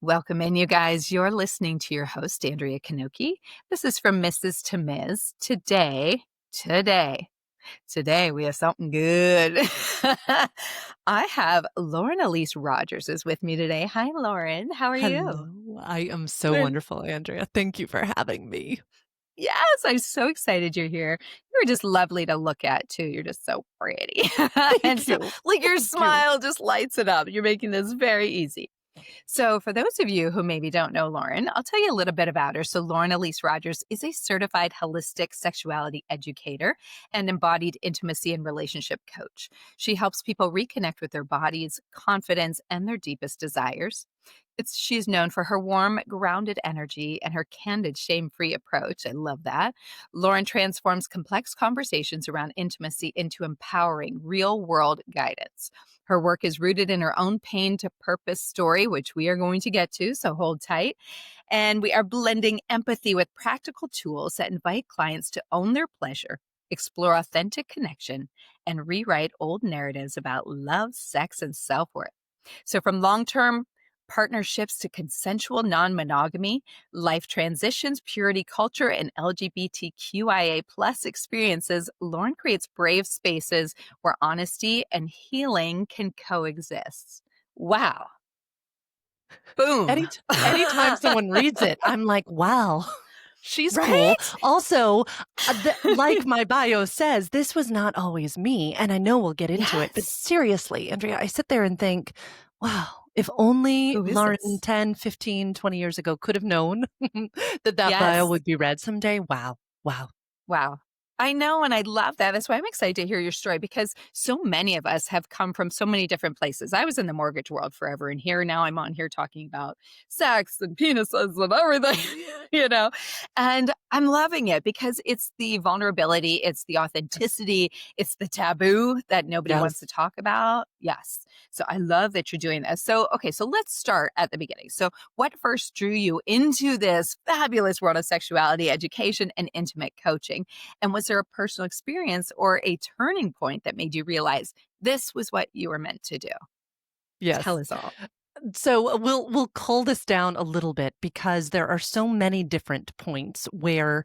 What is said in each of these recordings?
Welcome in, you guys. You're listening to your host, Andrea Kanoki. This is from Mrs. to Ms. Today, we have something good. I have Lauren Elise Rogers is with me today. Hi, Lauren. How are you? Hello. I am so Good. wonderful, Andrea. Thank you for having me. Yes, I'm so excited you're here. You're just lovely to look at, too. You're just so pretty. And Thank so, you. like, your Thank you. smile just lights it up. You're making this very easy. So, for those of you who maybe don't know Lauren, I'll tell you a little bit about her. So, Lauren Elise Rogers is a certified holistic sexuality educator and embodied intimacy and relationship coach. She helps people reconnect with their bodies, confidence, and their deepest desires. She's known for her warm, grounded energy and her candid, shame free approach. I love that. Lauren transforms complex conversations around intimacy into empowering, real world guidance. Her work is rooted in her own pain to purpose story, which we are going to get to, so hold tight. And we are blending empathy with practical tools that invite clients to own their pleasure, explore authentic connection, and rewrite old narratives about love, sex, and self worth. So, from long term partnerships to consensual non-monogamy, life transitions, purity culture, and LGBTQIA plus experiences, Lauren creates brave spaces where honesty and healing can coexist. Wow. Boom. Anytime someone reads it, I'm like, wow, she's cool. Right? Also, like my bio says, this was not always me. And I know we'll get into it. But Yes. seriously, Andrea, I sit there and think, wow, if only Who is Lauren this? 10, 15, 20 years ago could have known that bio Yes. would be read someday. Wow. Wow. Wow. I know, and I love that. That's why I'm excited to hear your story because so many of us have come from so many different places. I was in the mortgage world forever, and here now I'm on here talking about sex and penises and everything, you know. And I'm loving it because it's the vulnerability, it's the Yes. authenticity, it's the taboo that nobody wants to Yes. talk about. Yes. So I love that you're doing this. So, okay, so let's start at the beginning. So, what first drew you into this fabulous world of sexuality, education, and intimate coaching? And was there a personal experience or a turning point that made you realize this was what you were meant to do? Tell Yes. us all. So we'll cull this down a little bit because there are so many different points where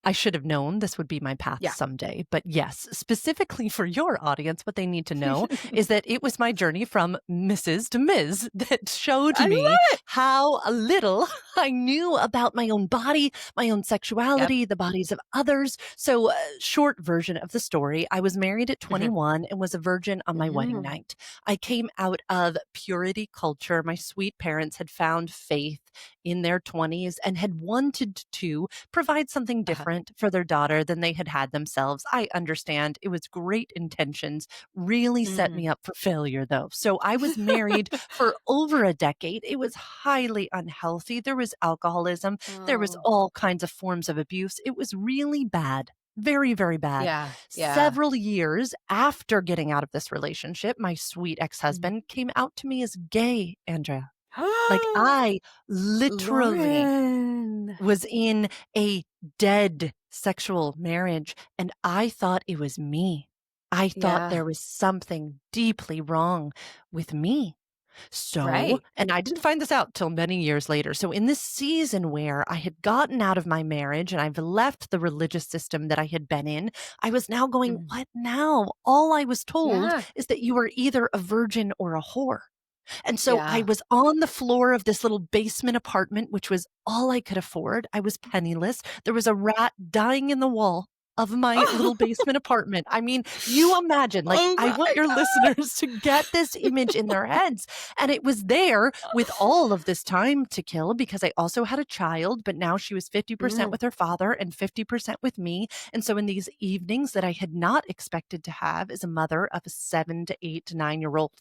I should have known this would be my path Yeah. someday. But yes, specifically for your audience, what they need to know is that it was my journey from Mrs. to Ms. that showed I me love it. how little I knew about my own body, my own Yep. sexuality, the bodies of others. So, short version of the story, I was married at Mhm. 21 and was a virgin on my wedding Mm. night. I came out of purity culture. My sweet parents had found faith in their 20s and had wanted to provide something Uh-huh. different for their daughter than they had had themselves. I understand it was great intentions, really set Mhm. me up for failure though. So I was married for over a decade. It was highly unhealthy. There was alcoholism, there was Oh. all kinds of forms of abuse. It was really bad. Very, very bad. Yeah. Yeah. Several years after getting out of this relationship, my sweet ex Mhm. husband came out to me as gay, Andrea. Like I literally Lauren. was in a dead sexual marriage and I thought it was me. I thought Yeah. there was something deeply wrong with me. So, Right. and I didn't find this out till many years later. So, in this season where I had gotten out of my marriage and I've left the religious system that I had been in, I was now going, Mhm. what now? All I was told Yeah. is that you were either a virgin or a whore. And so I Yeah. was on the floor of this little basement apartment, which was all I could afford. I was penniless. There was a rat dying in the wall of my little basement apartment. I mean, you imagine, like, Oh I want my your god. listeners to get this image in their heads. And it was there with all of this time to kill because I also had a child, but now she was 50% Mm. with her father and 50% with me. And so in these evenings that I had not expected to have as a mother of a 7 to 8 to 9 year old,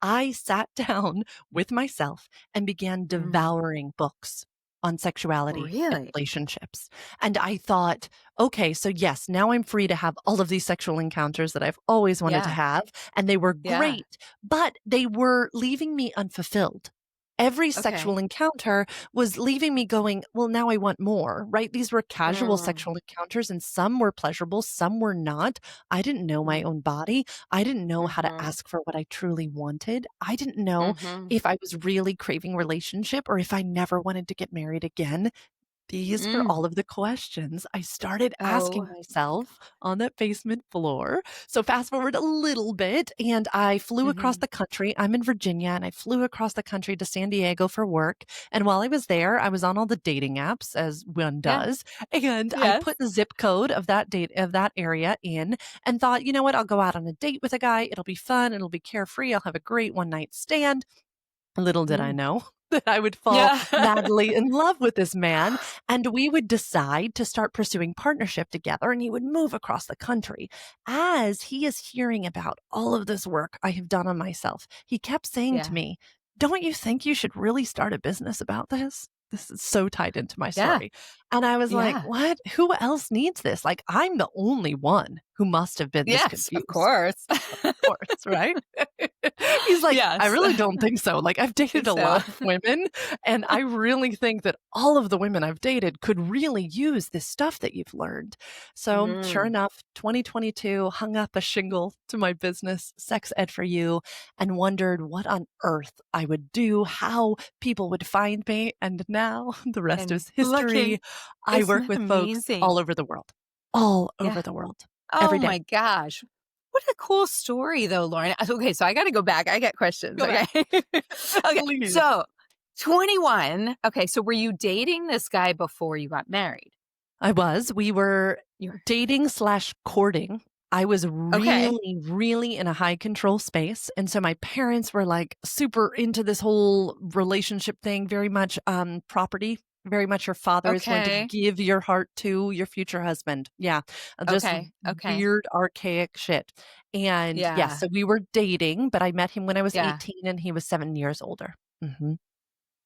I sat down with myself and began Mm. devouring books on sexuality and Really? relationships. And I thought, okay, so yes, now I'm free to have all of these sexual encounters that I've always wanted to Yeah. have. And they were Yeah. great, but they were leaving me unfulfilled. every sexual Okay. encounter was leaving me going, well, now I want more, right? These were casual Mm, sexual encounters and some were pleasurable, some were not. I didn't know my mm, own body. I didn't know how to mhm, ask for what I truly wanted. I didn't know mhm, if I was really craving relationship or if I never wanted to get married again. These were mm. all of the questions I started Oh asking my myself on that basement floor. So fast forward a little bit and I flew across mhm. the country. I'm in Virginia and I flew across the country to San Diego for work. And while I was there, I was on all the dating apps as one Yeah. does. And I Yes. put the zip code of that area in and thought, you know what? I'll go out on a date with a guy. It'll be fun. It'll be carefree. I'll have a great one night stand. Little did I Mm. know that I would fall Yeah. madly in love with this man, and we would decide to start pursuing partnership together, and he would move across the country. As he is hearing about all of this work I have done on myself, he kept saying to Yeah. me, "Don't you think you should really start a business about this?" This is so tied into my Yeah. story. And I was like, Yeah. "What? Who else needs this? Like, I'm the only one who must have been this Yes, of confused." course. Of course, right? He's like, "I Yes. really don't think so. Like, I've dated Think a so. lot of women, and I really think that all of the women I've dated could really use this stuff that you've learned." So, sure Mm. enough, 2022 hung up a shingle to my business, Sex Ed for You, and wondered what on earth I would do, how people would find me, and now the rest And is looking, history. I isn't work that with folks amazing? all over the world, all Yeah. over the world, Oh every day. my gosh. What a cool story though, Lauren. Okay, so I gotta go back. I got questions, Go back, okay? Okay, please. so 21. Okay, so were you dating this guy before you got married? I was. We were You were dating slash courting. I was okay. really, really in a high control space. And so my parents were like super into this whole relationship thing, very much property, very much your father is going to Okay. give your heart to your future husband. Yeah. Just Okay. Okay. weird, archaic shit. And yes, Yeah. so we were dating, but I met him when I was Yeah. 18 and he was 7 years older. Hmm.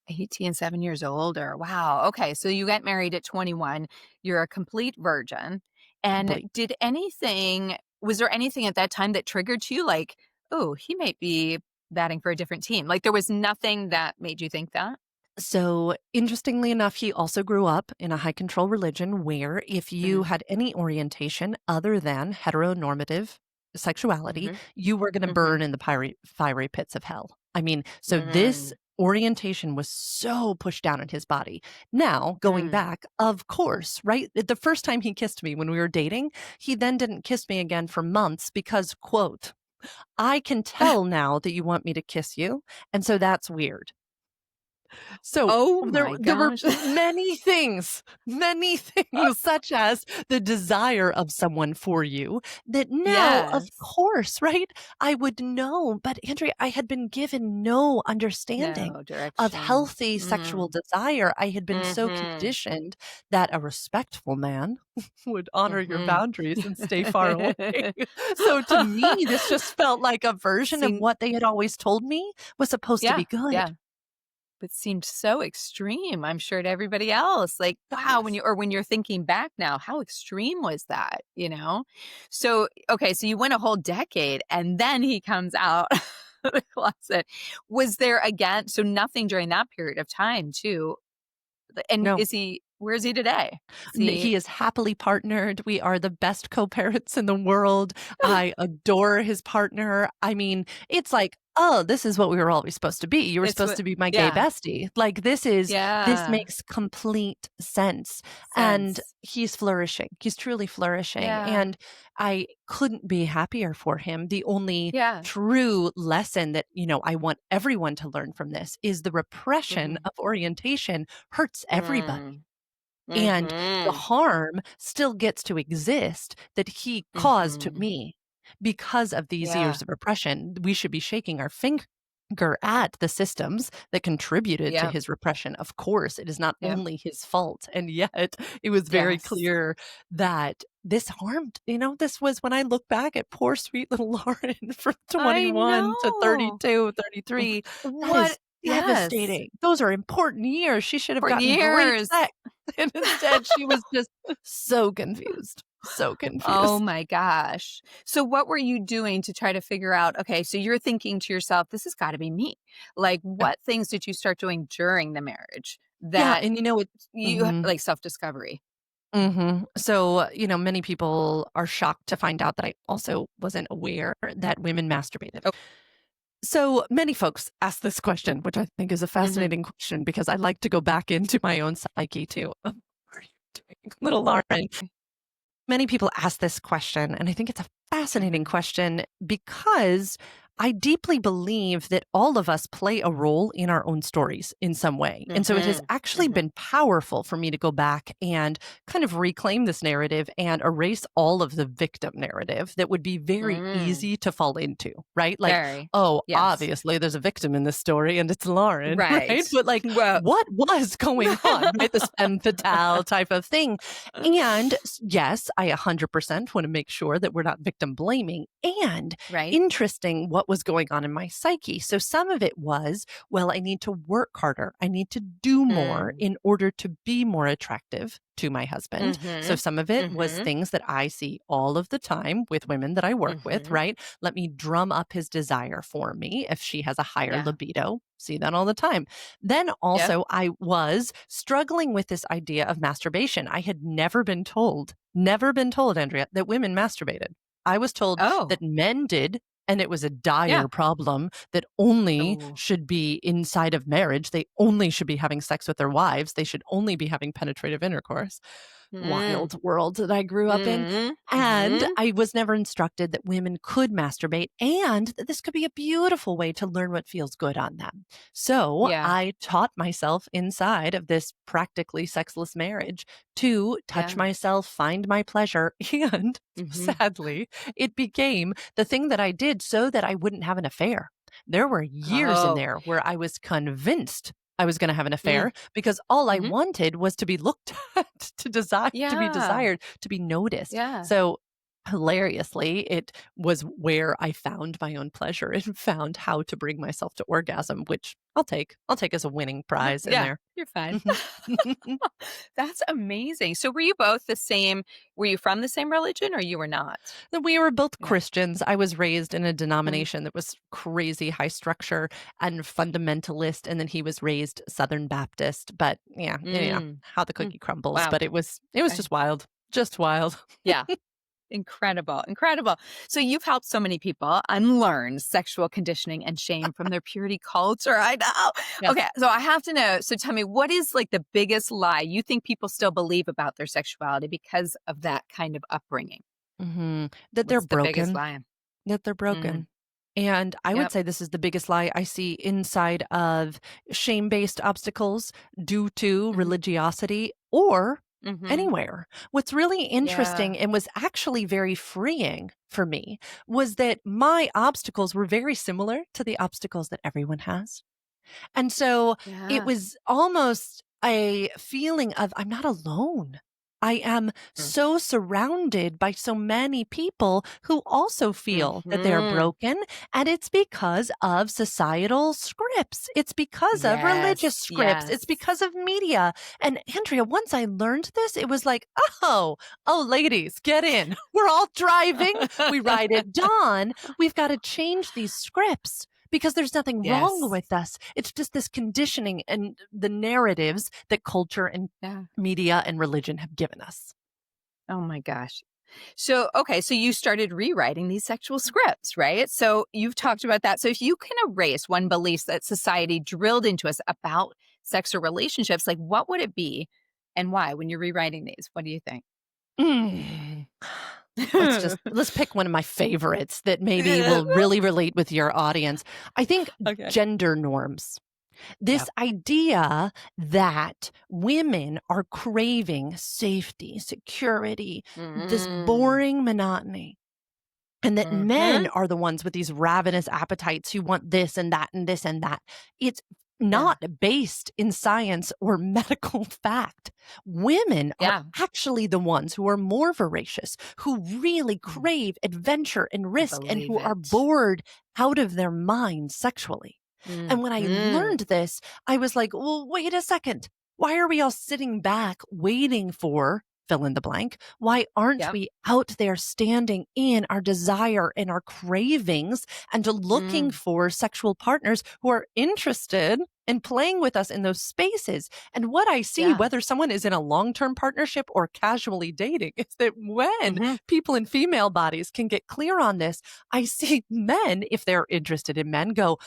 18, 7 years older. Wow. Okay. So you got married at 21. You're a complete virgin. And Complete. was there anything at that time that triggered you like, oh, he might be batting for a different team? Like there was nothing that made you think that? So, interestingly enough, he also grew up in a high control religion where if you Hmm. had any orientation other than heteronormative sexuality, Hmm. you were going to Hmm. burn in the fiery pits of hell. I mean, so this Mm. orientation was so pushed down in his body. Now, going Mm. back, of course, right? The first time he kissed me when we were dating, he then didn't kiss me again for months because, quote, I can tell now that you want me to kiss you. And so that's weird. So Oh there my there were gosh. many things such as the desire of someone for you that now, of Yes. course, right, I would know, but Andrea, I had been given no understanding No of direction. healthy sexual Mm. desire. I had been so Mhm. conditioned that a respectful man would honor your Mhm. boundaries and stay far away. So to me, this just felt like a version of Seem what they had always told me was supposed to yeah, be good. yeah. But seemed so extreme, I'm sure, to everybody else. Like, wow, Yes. when you're thinking back now, how extreme was that, you know? So, okay, so you went a whole decade and then he comes out of the closet. Was there again so nothing during that period of time too? And No. where is he today? Is he He is happily partnered. We are the best co-parents in the world. I adore his partner. I mean, it's like, "Oh, this is what we were always supposed to be. You were it's supposed what to be my gay yeah, bestie." Like, this yeah, makes complete sense, and sense. he's flourishing. He's truly flourishing, Yeah, and I couldn't be happier for him. The only yeah. true lesson that, I want everyone to learn from this is the repression Mhm. of orientation hurts everybody. Mm. And the Mhm. harm still gets to exist that he caused to Mhm. me because of these Yeah, years of repression. We should be shaking our finger at the systems that contributed to yep, his repression. Of course, it is not yep. only his fault. And yet it was very Yes. clear that this harmed, this was when I look back at poor sweet little Lauren from I 21 to know. 32, W 33. That what is yes. devastating. Those are important years. She should have For gotten great years. sex. And instead she was just so confused. So Oh confused. my gosh. So what were you doing to try to figure out, okay, so you're thinking to yourself, this has got to be me. Like Yeah. what things did you start doing during the marriage Yeah, that and it you mhm. like self-discovery? So, many people are shocked to find out that I also wasn't aware that women masturbated. Oh, So many folks ask this question, which I think is a mhm. fascinating question because I like to go back into my own psyche too. What are you doing, little Lauren? Many people ask this question, and I think it's a fascinating Mhm. question because I deeply believe that all of us play a role in our own stories in some way. And so it has Mhm. actually Mhm. been powerful for me to go back and kind of reclaim this narrative and erase all of the victim narrative that would be very Mm. easy to fall into, right? Like, Very. oh, Yes. obviously there's a victim in this story and it's Lauren, Right. right? But like, Well, what was going on, right? This femme fatale type of thing. And yes, I 100% want to make sure that we're not victim blaming. And right. interesting what was going on in my psyche. So some of it was, well, I need to work harder. I need to do more Mm. in order to be more attractive to my husband. So Mhm. some of it was Mhm. things that I see all of the time with women that I work with, Mhm. right? Let me drum up his desire for me if she has a higher Yeah. libido. See that all the time. Then Yep. also, I was struggling with this idea of masturbation. I had never been told, Andrea, that women masturbated. I was told Oh, that men did, and it was a yeah. dire problem that only Oh. should be inside of marriage. They only should be having sex with their wives. They should only be having penetrative intercourse. Mm. Wild world that I grew up in. Mhm. And Mhm. I was never instructed that women could masturbate and that this could be a beautiful way to learn what feels good on them. So Yeah. I taught myself inside of this practically sexless marriage to touch Yeah. myself, find my pleasure. And Mhm. sadly, it became the thing that I did so that I wouldn't have an affair. There were years in Oh. there where I was convinced I was going to have an Mm. affair because all I Mhm. wanted was to be looked at, to be Yeah. desired, to be noticed. Yeah. So hilariously, it was where I found my own pleasure and found how to bring myself to orgasm, which I'll take. I'll take as a winning prize in Yeah. there. You're fine. Mhm. That's amazing. So were you both the same were you from the same religion or you were not? We were both Yeah. Christians. I was raised in a Mhm. denomination that was crazy high structure and fundamentalist, and then he was raised Southern Baptist. But yeah, Mm. how the Mm. cookie crumbles. Wow. But it was I just wild, just wild. yeah. Incredible, incredible. So you've helped so many people unlearn sexual conditioning and shame from their purity culture. I know. Yes. Okay, so I have to know. So tell me, what is like the biggest lie you think people still believe about their sexuality because of that kind of upbringing? That they're What's the biggest broken. lie? That they're Mm, broken. And I would yep. say this is the biggest lie I see inside of shame-based obstacles due to Hmm. religiosity or Hmm. anywhere. What's really Yeah. interesting and was actually very freeing for me was that my obstacles were very similar to the obstacles that everyone has. And so it Yeah. was almost a feeling of I'm not alone. I am so surrounded by so many people who also feel that they're Mm-hmm. broken. And it's because of societal scripts. It's because of religious Yes. scripts. It's Yes. because of media. And Andrea, once I learned this, it was like, oh, ladies, get in. We're all driving. We ride at dawn. We've got to change these scripts because there's nothing wrong Yes. with us. It's just this conditioning and the narratives that culture and Yeah. media and religion have given us. Oh my gosh. So, okay, so you started rewriting these sexual scripts, right? So you've talked about that. So if you can erase one belief that society drilled into us about sex or relationships, like what would it be and why when you're rewriting these? What do you think? Mm. Let's pick one of my favorites that maybe will really relate with your audience. I think Okay. gender norms. This Yep. idea that women are craving safety, security, this Mm. boring monotony. And that men Mm-hmm. are the ones with these ravenous appetites who want this and that and this and that. It's Yeah. not based in science or medical fact. Women are Yeah. actually the ones who are more voracious, who really Mm. crave adventure and I risk, and believe who are it. bored out of their minds sexually. And when I Mm-hmm. learned this, I was like, well, wait a second. Why are we all sitting back waiting for fill in the blank. Why aren't Yep. we out there standing in our desire and our cravings and looking Mm. for sexual partners who are interested in playing with us in those spaces? And what I see, Yeah. whether someone is in a long-term partnership or casually dating, is that when Mhm. people in female bodies can get clear on this, I see men, if they're interested in men, go,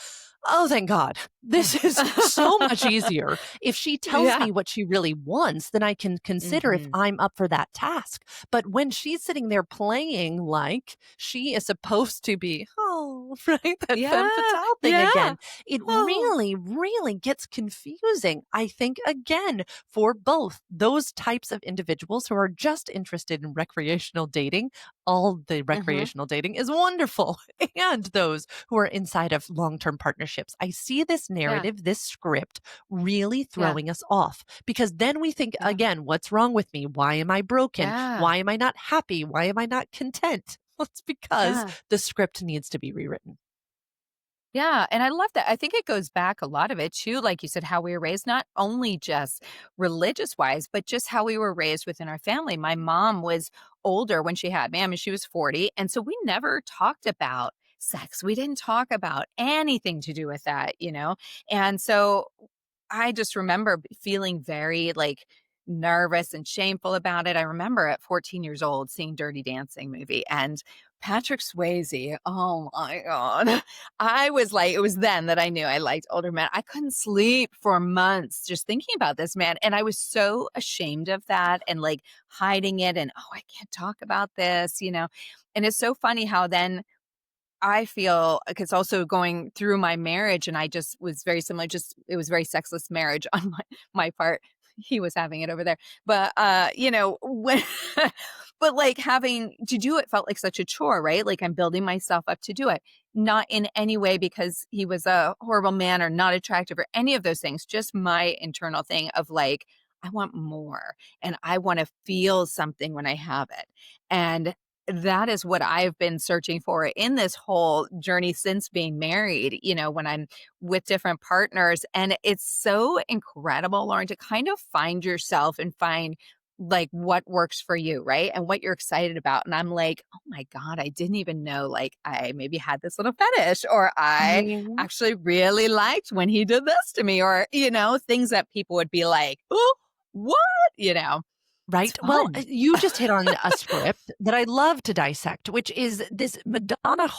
oh, thank God. This is so much easier. If she tells Yeah. me what she really wants, then I can consider if Mhm. I'm up for that task. But when she's sitting there playing like she is supposed to be, oh, right, that femme Yeah. fatale thing Yeah. again, it Oh. really, really gets confusing. I think, again, for both those types of individuals who are just interested in recreational dating, all the Mhm. recreational dating is wonderful, and those who are inside of long term partnerships. I see this Yeah. narrative, this script really Yeah. throwing us off because then we think, Yeah. again, what's wrong with me? Why am I broken? Yeah. Why am I not happy? Why am I not content? Well, it's because Yeah. the script needs to be rewritten. Yeah, and I love that. I think it goes back a lot of it too, like you said, how we were raised, not only just religious wise, but just how we were raised within our family. My mom was older when she had me. I mean, she was 40. And so we never talked about sex. We didn't talk about anything to do with that, you know? And so I just remember feeling very like nervous and shameful about it. I remember at 14 years old seeing Dirty Dancing movie and Patrick Swayze. Oh my God. I was like, it was then that I knew I liked older men. I couldn't sleep for months just thinking about this man. And I was so ashamed of that and like hiding it. And oh, I can't talk about this, you know? And it's so funny how then I feel like it's also going through my marriage, and I just was very similar, just it was very sexless marriage on my part. He was having it over there. But, you know, when but, like, having to do it felt like such a chore, right? Like, I'm building myself up to do it. Not in any way because he was a horrible man or not attractive or any of those things, just my internal thing of, like, I want more, and I wanna feel something when I have it. And that is what I've been searching for in this whole journey since being married, you know, when I'm with different partners. And it's so incredible, Lauren, to kind of find yourself and find like what works for you, right? And what you're excited about. And I'm like, oh my God, I didn't even know like I maybe had this little fetish, or I Mhm. actually really liked when he did this to me, or, you know, things that people would be like, oh, what? You know, it's Right. Well, fun. you just hit on a script that I love to dissect, which is this Madonna.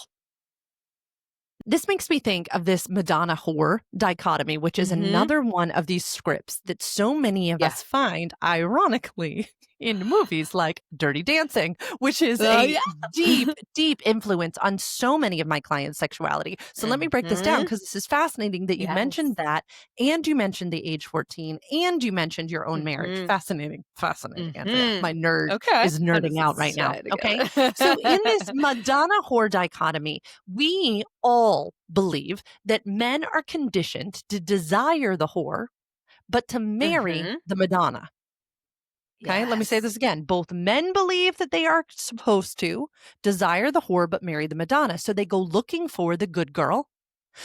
This makes me think of this madonna-whore dichotomy, which is Hmm. another one of these scripts that so many of Yeah. us find, ironically, in movies like Dirty Dancing, which is Oh, a yeah. deep, deep influence on so many of my clients' sexuality. So let me break this down Mhm. because this is fascinating that you Yes. mentioned that, and you mentioned the age 14, and you mentioned your own marriage. Mhm. Fascinating, fascinating, Andrea. My Mhm. nerd Okay. is How nerding does out this right now. tie Okay. So in this together? Madonna-whore dichotomy, we all believe that men are conditioned to desire the whore, but to marry Mhm. the Madonna. Okay, let me say Yes. this again. Both men believe that they are supposed to desire the whore, but marry the Madonna. So they go looking for the good girl,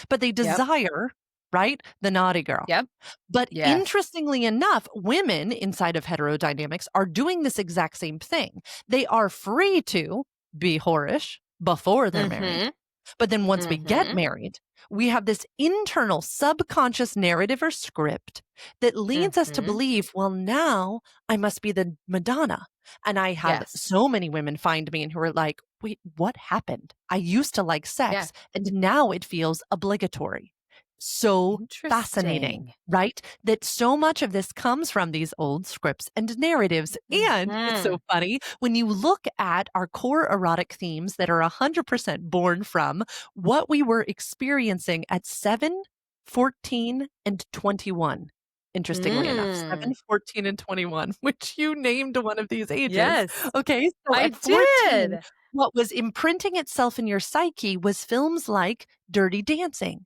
but they Yep. desire, right, the naughty girl. Yep. But Yes. interestingly enough, women inside of heterodynamics are doing this exact same thing. They are free to be whorish before they're married. Mhm. But then once we get Mhm. married, we have this internal subconscious narrative or script that leads us to Mhm. believe, well, now I must be the Madonna. And I have Yes. so many women find me and who are like, wait, what happened? I used to like Yeah. sex and now it feels obligatory. So fascinating, Interesting. right? That so much of this comes from these old scripts and narratives. And it's so Mhm. funny when you look at our core erotic themes that are 100% born from what we were experiencing at 7, 14, and 21. Interestingly enough, Mm. 7, 14, and 21, which you named one of these ages. Yes. Okay, so I at 14, did. what was imprinting itself in your psyche was films like Dirty Dancing.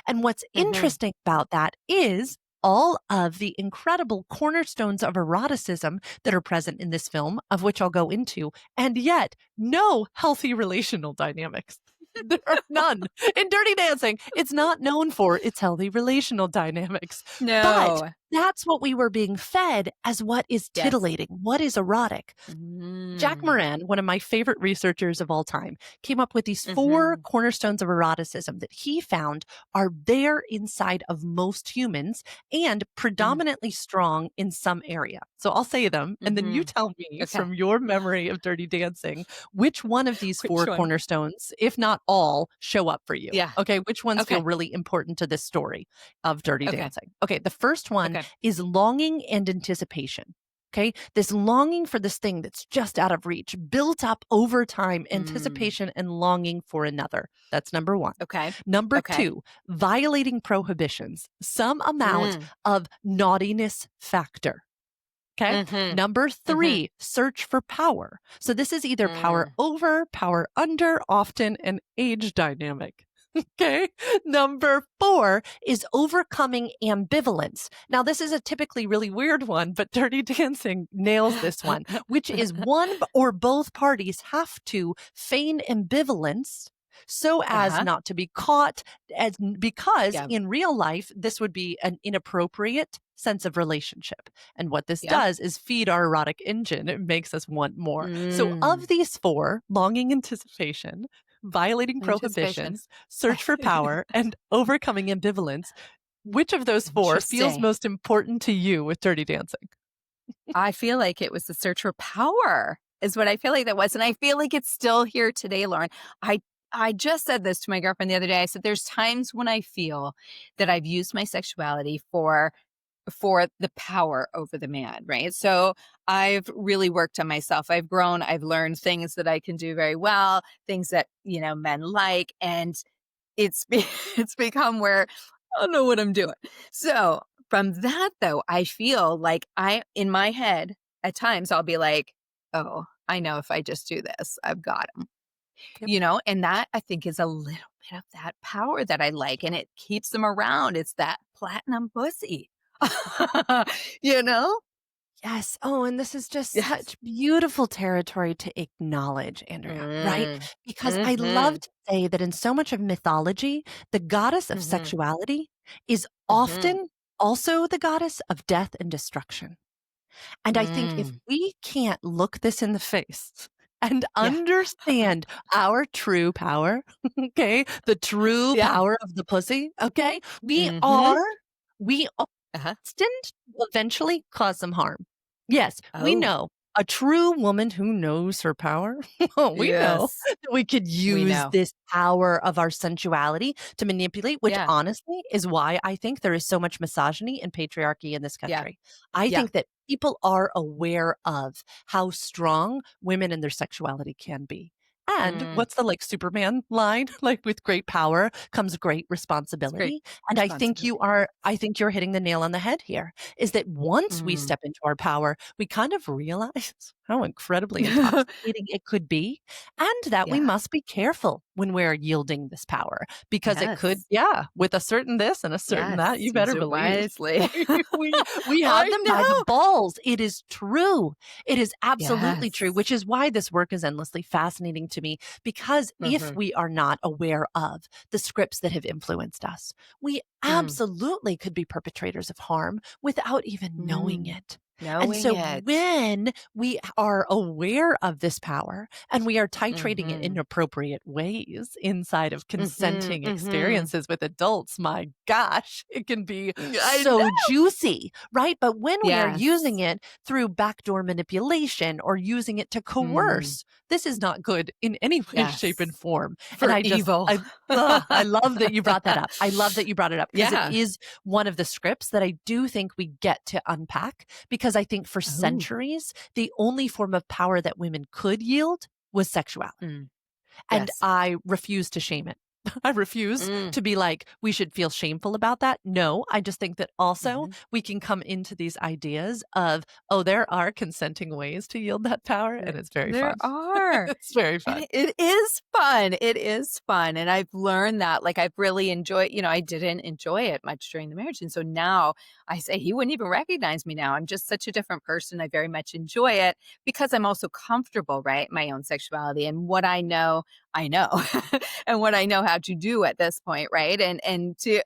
And what's Mhm. interesting about that is all of the incredible cornerstones of eroticism that are present in this film, of which I'll go into, and yet no healthy relational dynamics. There are none. In Dirty Dancing, it's not known for its healthy relational dynamics. But No. that's what we were being fed as what is Yes. titillating, what is erotic. Jack Mm. Moran, one of my favorite researchers of all time, came up with these four Mhm. cornerstones of eroticism that he found are there inside of most humans and Mm. predominantly strong in some area. So I'll say them, and then you Mhm. tell me Okay. from your memory of Dirty Dancing, which one of these Which four one? cornerstones, if not all, show up for you. Yeah. Okay, which ones feel Okay. really important to this story of Dirty Okay. Dancing? Okay, the first one Okay. is longing and anticipation. Okay. This longing for this thing that's just out of reach, built up over time, Mm. anticipation and longing for another. That's number one. Okay. Number Okay. two, violating prohibitions, some amount Mm. of naughtiness factor. Okay. Mhm. Number Mhm. three, search for power. So this is either power Mm. over, power under, often an age dynamic. Okay. Number four is overcoming ambivalence. Now, this is a typically really weird one, but Dirty Dancing nails this one, which is one or both parties have to feign ambivalence so as Uh-huh. not to be caught as because Yeah. in real life this would be an inappropriate sense of relationship. And what this Yeah. does is feed our erotic engine. It makes us want more. So Mm. of these four, longing, anticipation, violating Anticipation. prohibitions, search for power, and overcoming ambivalence, which of those four feels Interesting. most important to you with Dirty Dancing? I feel like it was the search for power is what I feel like that was, and I feel like it's still here today, Lauren. I I just said this to my girlfriend the other day. I said, "There's times when I feel that I've used my sexuality for the power over the man," right? So I've really worked on myself. I've grown. I've learned things that I can do very well, things that men like, and it's become where I don't know what I'm doing. So from that though, I feel like I in my head at times I'll be like, "Oh, I know if I just do this, I've got him." Yep. And that I think is a little bit of that power that I like, and it keeps them around. It's that platinum pussy. you know? Yes. Oh, and this is just Yes. such beautiful territory to acknowledge, Andrea, right? Mm. Because I love Mhm. to say that in so much of mythology, the goddess of Mhm. sexuality is Mhm. often also the goddess of death and destruction. And I think if Mm. we can't look this in the face and Yeah. understand our true power, okay, the true Yeah. power of the pussy, okay, Mhm. we are Uh-huh. destined to eventually cause some harm. Yes, we Oh, know a true woman who knows her power. We know yes. that we could We use know. this power of our sensuality to manipulate, which Yeah. honestly is why I think there is so much misogyny and patriarchy in this Yeah. country. I Yeah. think that people are aware of how strong women and their sexuality can be. And Mm. what's the like Superman line? Like with great power comes great It's great responsibility. And responsibility. I think you're hitting the nail on the head here is that once we Mm. step into our power, we kind of realize how incredibly intoxicating it could be and that we Yeah. must be careful when we're yielding this power because it could, Yes. yeah, with a certain this and a certain that, Yes. you Use better it believe. wisely. We have I them by the know. balls. It is true. It is absolutely true, Yes. which is why this work is endlessly fascinating to me. Because if Mhm. we are not aware of the scripts that have influenced us, we Mm. absolutely could be perpetrators of harm without even knowing Mm. it. And Knowing so it. when we are aware of this power and we are titrating it in Mhm. appropriate ways inside of Mhm. consenting Mhm. experiences with adults, my gosh, it can be I know. so juicy, right? But when we are using Yes. it through backdoor manipulation or using it to Mm. coerce, this is not good in any way, shape, and Yes. form. And For evil. I love that you brought that up. I love that you brought it up because it Yeah. is one of the scripts that I do think we get to unpack because I think for Oh. centuries, the only form of power that women could yield was sexuality. Mm. And Yes. I refuse to shame it. I refuse Mm. to be like, we should feel shameful about that. No, I just think that also Mhm. we can come into these ideas of, oh, there are consenting ways to yield that power. There And it's very there fun. are. It's very And fun. it is fun. It is fun, and I've learned that, like, I've really enjoyed I didn't enjoy it much during the marriage, and so now I say he wouldn't even recognize me now. I'm just such a different person. I very much enjoy it because I'm also comfortable, right, in my own sexuality and what I know I know and what I know how to do at this point, right? And to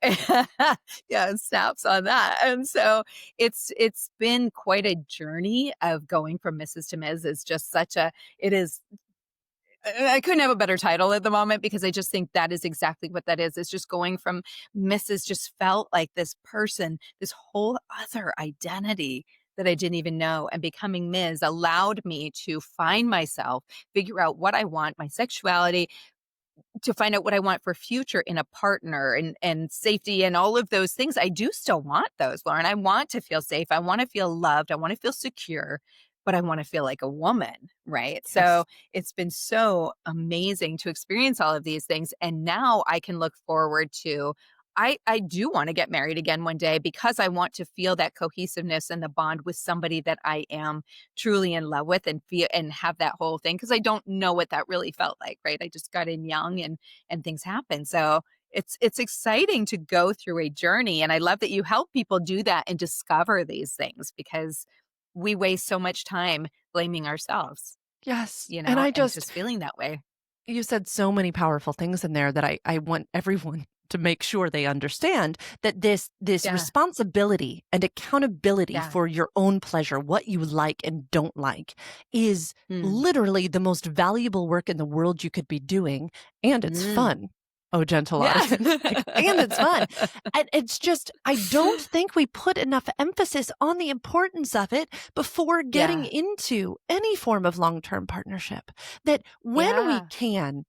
yeah, snaps on that. And so it's been quite a journey of going from Mrs. to Ms. Is just such a it is I couldn't have a better title at the moment because I just think that is exactly what that is. It's just going from Mrs. just felt like this person, this whole other identity that I didn't even know. And becoming Ms. allowed me to find myself, figure out what I want, my sexuality, to find out what I want for future in a partner and safety and all of those things. I do still want those, Lauren. I want to feel safe. I want to feel loved. I want to feel secure, but I want to feel like a woman, right? Yes. So it's been so amazing to experience all of these things. And now I can look forward to I do want to get married again one day because I want to feel that cohesiveness and the bond with somebody that I am truly in love with and feel and have that whole thing because I don't know what that really felt like, right? I just got in young and things happen. So it's exciting to go through a journey and I love that you help people do that and discover these things because we waste so much time blaming ourselves, Yes. you And know, I and just, just feeling that way. you said so many powerful things in there that I want everyone to make sure they understand that this Yeah. responsibility and accountability Yeah. for your own pleasure, what you like and don't like, is Mm. literally the most valuable work in the world you could be doing, and it's Mm. fun. Oh, gentle Yeah. audience. Like, and it's fun. And it's just, I don't think we put enough emphasis on the importance of it before getting Yeah. into any form of long-term partnership. That when we Yeah. can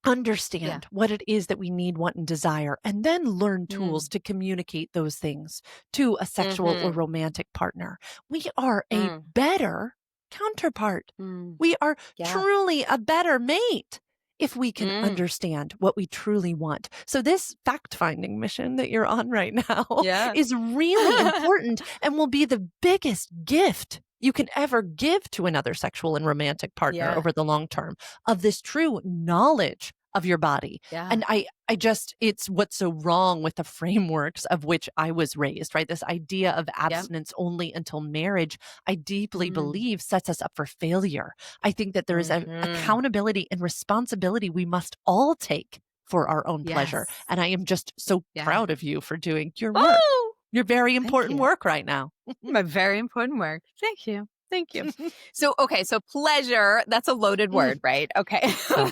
Yeah. understand what it is that we need, want, and desire, and then learn tools Mm. to communicate those things to a sexual or Mhm. romantic partner, we are a Mm. better counterpart. Mm. We are Yeah. truly a better mate if we can Mm. understand what we truly want. So this fact-finding mission that you're on right now Yeah. is really important and will be the biggest gift you can ever give to another sexual and romantic partner Yeah. over the long term, of this true knowledge of your body. Yeah. And I just, it's what's so wrong with the frameworks of which I was raised, right? This idea of Yep. abstinence only until marriage, I deeply Mm. believe sets us up for failure. I think that there is a Mhm. accountability and responsibility we must all take for our own pleasure. Yes. And I am just so Yeah. proud of you for doing your work. Oh, Your very thank important you. work right now. My very important work. Thank you. Thank you. So, okay, so pleasure, that's a loaded Mm, word, right? Okay. so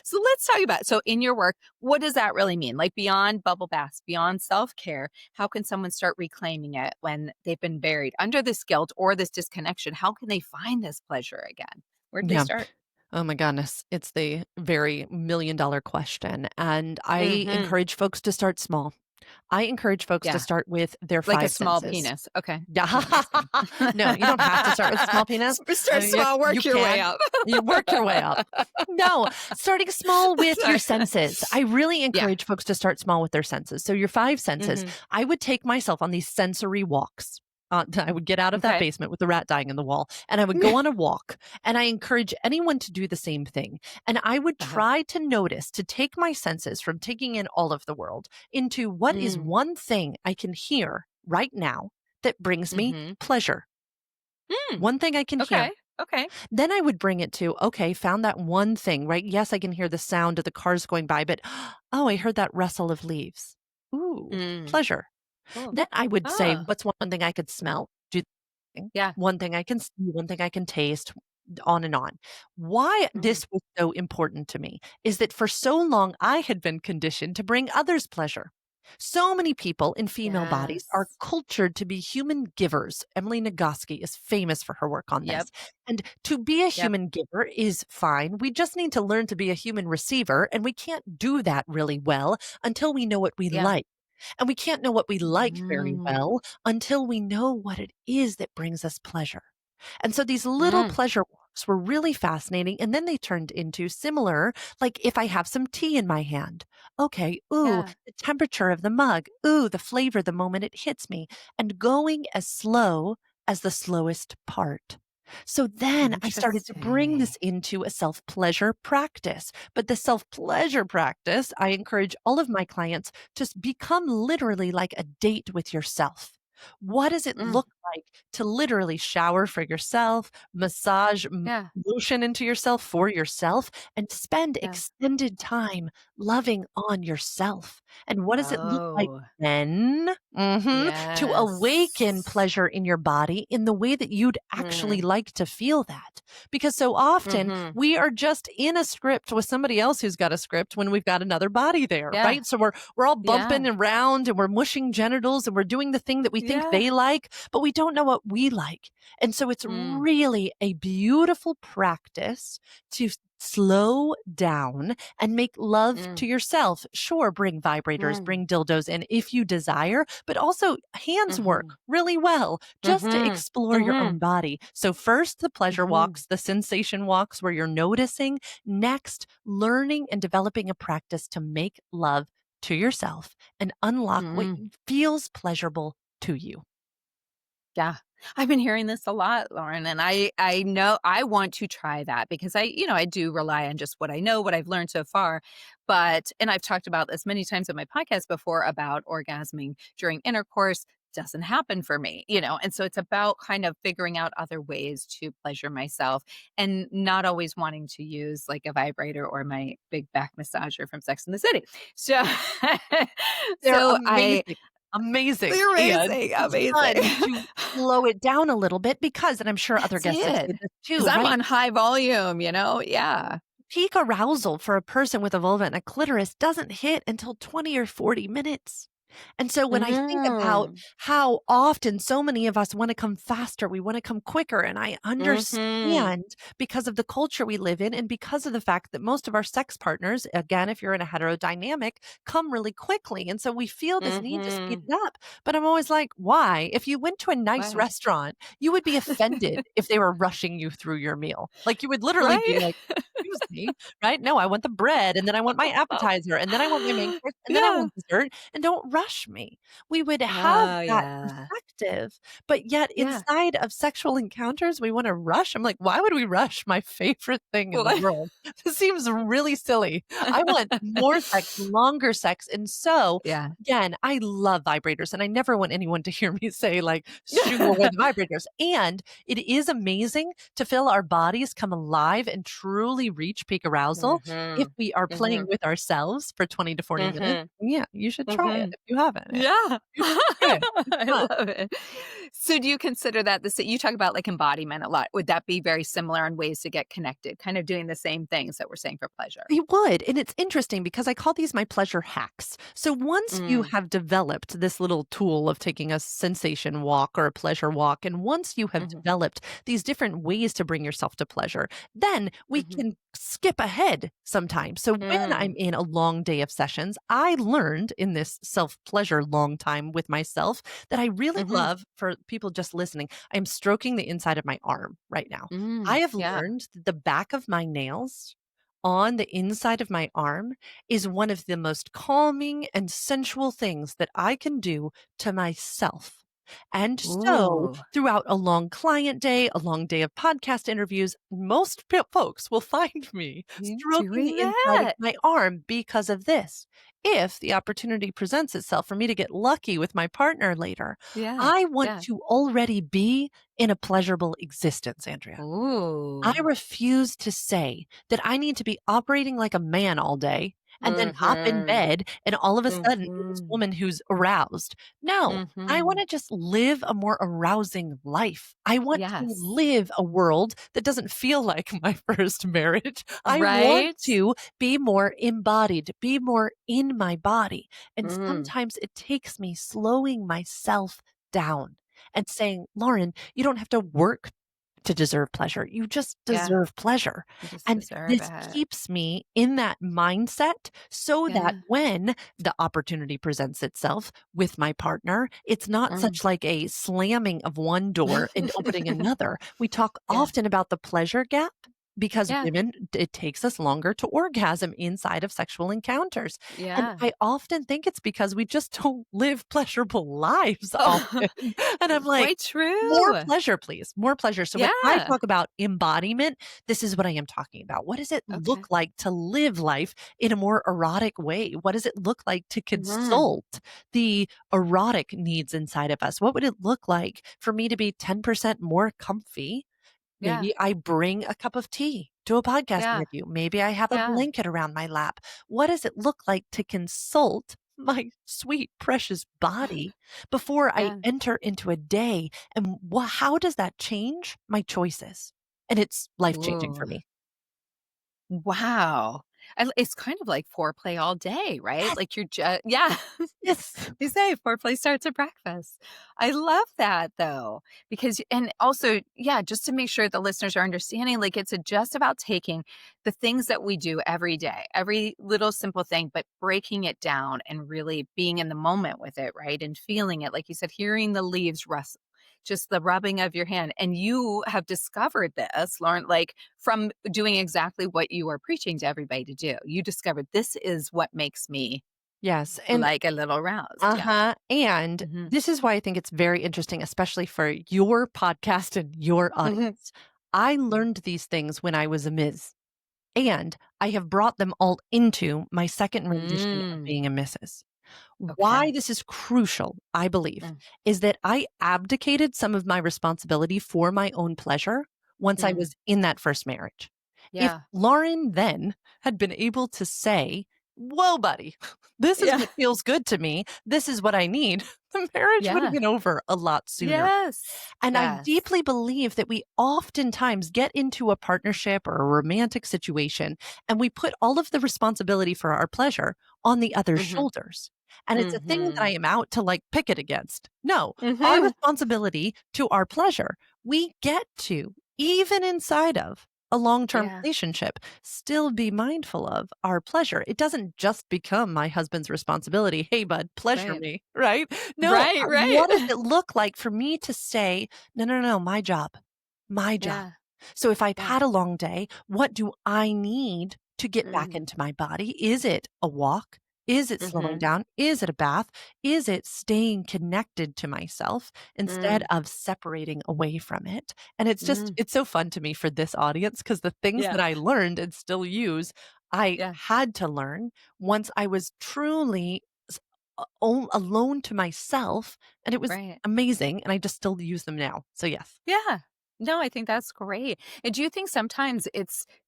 So let's talk about so in your work, what does that really mean? Like beyond bubble baths, beyond self-care, how can someone start reclaiming it when they've been buried under this guilt or this disconnection? How can they find this pleasure again? Where do they yeah. start? Oh my goodness. It's the very $1 million question. And I Mhm. encourage folks to start small. I encourage folks to Yeah. start with their Like a five small senses. penis. Okay. Yeah. Okay, just kidding. No, you don't have to start with a small penis. Start small, You work your way can. up. You work your way up. No, starting small with your Sorry. senses. I really Yeah. encourage folks to start small with their senses. So your five senses, Mhm. I would take myself on these sensory walks. I would get out of that Okay. basement with the rat dying in the wall and I would go on a walk. And I encourage anyone to do the same thing. And I would Uh-huh. try to notice, to take my senses from taking in all of the world into what is Mm. one thing I can hear right now that brings me Mhm. pleasure. Mm. One thing I can Okay. hear. Okay. Then I would bring it to, okay, found that one thing, right? Yes, I can hear the sound of the cars going by, but oh, I heard that rustle of leaves. Ooh, Mm. pleasure. Cool. Then I would say, Ah. what's one thing I could smell? Do thing. Yeah. One thing I can see, one thing I can taste, on and on. Why Mm. this was so important to me is that for so long I had been conditioned to bring others pleasure. So many people in female bodies are Yes. cultured to be human givers. Emily Nagoski is famous for her work on Yep. this. And to be a Yep. human giver is fine. We just need to learn to be a human receiver. And we can't do that really well until we know what we Yeah. like. And we can't know what we like very Mm. well until we know what it is that brings us pleasure. And so these little Mm. pleasure walks were really fascinating. And then they turned into similar, like if I have some tea in my hand, okay, ooh, Yeah. the temperature of the mug, ooh, the flavor the moment it hits me, and going as slow as the slowest part. So then I started to bring Interesting. this into a self pleasure practice. But the self pleasure practice, I encourage all of my clients to become literally like a date with yourself. What does it Mm. look like to literally shower for yourself, massage Yeah. lotion into yourself for yourself, and spend Yeah. extended time loving on yourself. And what does it look like Oh, then? To awaken yes. pleasure in your body in the way that you'd actually Mm. like to feel that. Because so often Mhm. we are just in a script with somebody else who's got a script when we've got another body there, Yeah. right? So we're all Yeah. bumping around and we're mushing genitals and we're doing the thing that we think Yeah. they like, but we don't know what we like. And so it's Mm. really a beautiful practice to slow down and make love Mm. to yourself. Sure, bring vibrators, Mm. bring dildos in if you desire, but also hands work Mhm. really well just to Mhm. explore your own Mhm. body. So, first, the pleasure Mhm. walks, the sensation walks where you're noticing. Next, learning and developing a practice to make love to yourself and unlock what Mm. feels pleasurable to you. Yeah. I've been hearing this a lot, Lauren, and I know I want to try that because I do rely on just what I know, what I've learned so far. But and I've talked about this many times on my podcast before about orgasming during intercourse doesn't happen for me. And so it's about kind of figuring out other ways to pleasure myself and not always wanting to use like a vibrator or my big back massager from Sex in the City. So They're so I amazing, amazing, they're and amazing, it's amazing. fun to slow it down a little bit because and I'm sure other That's guests have it. said this Because too, 'Cause I'm right? on high volume? Yeah. Peak arousal for a person with a vulva and a clitoris doesn't hit until 20 or 40 minutes. And so when I think about Mm. how often so many of us want to come faster, we want to come quicker. And I Mhm. understand because of the culture we live in and because of the fact that most of our sex partners, again, if you're in a heterodynamic, come really quickly. And so we feel this need to speed Mhm. it up. But I'm always like, why? If you went to a nice Right. restaurant, you would be offended if they were rushing you through your meal. Like you would literally be Right? like, excuse me, right? No, I want the bread and then I want my appetizer and then I want my main course and then I Yeah. want dessert and don't rush me. We would have Oh, that yeah. perspective, but yet Yeah. inside of sexual encounters, we want to rush. I'm like, why would we rush my favorite thing in the Well, world? This seems really silly. I want more sex, longer sex. And so, Yeah. again, I love vibrators and I never want anyone to hear me say, like, shoo away the vibrators. And it is amazing to feel our bodies come alive and truly reach peak arousal if Mhm. we are playing Mhm. with ourselves for 20 to 40 minutes. Mhm. Yeah, you should try it Mhm. if you haven't. Yeah. You should try it. It's I fun. love it. So do you consider that you talk about, like, embodiment a lot. Would that be very similar in ways to get connected, kind of doing the same things that we're saying for pleasure? You would, and it's interesting because I call these my pleasure hacks. So once you Mm. have developed this little tool of taking a sensation walk or a pleasure walk, and once you have Mhm. developed these different ways to bring yourself to pleasure, then we Mhm. can skip ahead sometimes. So when I'm Mm. in a long day of sessions, I learned in this self-pleasure long time with myself that I really Mhm. love for people just listening. I'm stroking the inside of my arm right now. I Mm. have Yeah. learned that the back of my nails on the inside of my arm is one of the most calming and sensual things that I can do to myself. And so, Ooh. throughout a long client day, a long day of podcast interviews, most folks will find me You stroking doing the inside of that? my arm because of this. If the opportunity presents itself for me to get lucky with my partner later, Yeah. I want Yeah. to already be in a pleasurable existence, Andrea. I Ooh. refuse to say that I need to be operating like a man all day and then hop in Mhm. bed and all of a sudden be this Mhm. woman who's aroused. No, I Mhm. wanna just live a more arousing life. I want to Yes. live a world that doesn't feel like my first marriage. I want Right? to be more embodied, be more in my body, and Mm. sometimes it takes me slowing myself down and saying, "Lauren, you don't have to work to deserve pleasure. You just Yeah. deserve pleasure." You just And deserve this it. keeps me in that mindset so that Yeah. when the opportunity presents itself with my partner, it's not Mm. such like a slamming of one door and opening another. We talk Yeah. often about the pleasure gap because Yeah. women, it takes us longer to orgasm inside of sexual encounters. And Yeah. I often think it's because we just don't live pleasurable lives often. And I'm like, Quite more true. pleasure, please. More pleasure. So when I Yeah. talk about embodiment, this is what I am talking about. What does it look Okay. like to live life in a more erotic way? What does it look like to Mhm. consult the erotic needs inside of us? What would it look like for me to be 10% more comfy? Yeah. Maybe I bring a cup of tea to a podcast Yeah. interview. Maybe I have a Yeah. blanket around my lap. What does it look like to consult my sweet, precious body before I Yeah. enter into a day? And how does that change my choices? And it's life changing for Ooh. me. Wow. And it's kind of like foreplay all day, right? Yes, Like you're just yeah. yes, They say foreplay starts at breakfast. I love that though, because and also, yeah, just to make sure the listeners are understanding, like it's just about taking the things that we do every day, every little simple thing, but breaking it down and really being in the moment with it, right? And feeling it, like you said, hearing the leaves rustle, just the rubbing of your hand. And you have discovered this, Lauren, like from doing exactly what you are preaching to everybody to do. You discovered this is what makes me yes. And like a little aroused. Yeah. uh-huh. And Mhm. this is why I think it's very interesting, especially for your podcast and your Mhm. audience. I learned these things when I was a Ms. And I have brought them all into my second rendition of Mm. being a Mrs. Why Okay. this is crucial, I believe, Mm. is that I abdicated some of my responsibility for my own pleasure once I Mm. was in that first marriage. If Yeah. Lauren then had been able to say, "Whoa, buddy, this is Yeah. what feels good to me. This is what I need," the marriage would have Yeah. been over a lot sooner. Yes. And I Yes. deeply believe that we oftentimes get into a partnership or a romantic situation and we put all of the responsibility for our pleasure on the other's Mhm. shoulders. And it's a thing that I Mhm. am out to like picket against. No, our Mhm. responsibility to our pleasure, we get to, even inside of a long term Yeah. relationship, still be mindful of our pleasure. It doesn't just become my husband's responsibility. Hey, bud, pleasure Right. me, right? No, Right, what does right. it look like for me to say, no, no, no, my job, my job. Yeah. So if I've Yeah. had a long day, what do I need to get back Mm. into my body? Is it a walk? Is it slowing Mhm. down? Is it a bath? Is it staying connected to myself instead Mm. of separating away from it? And it's just, Mm. it's so fun to me for this audience because the things that Yeah. I learned and still use, I Yeah. had to learn once I was truly alone to myself. And it was Right. amazing. And I just still use them now. So, yes. Yeah. No, I think that's great. And do you think sometimes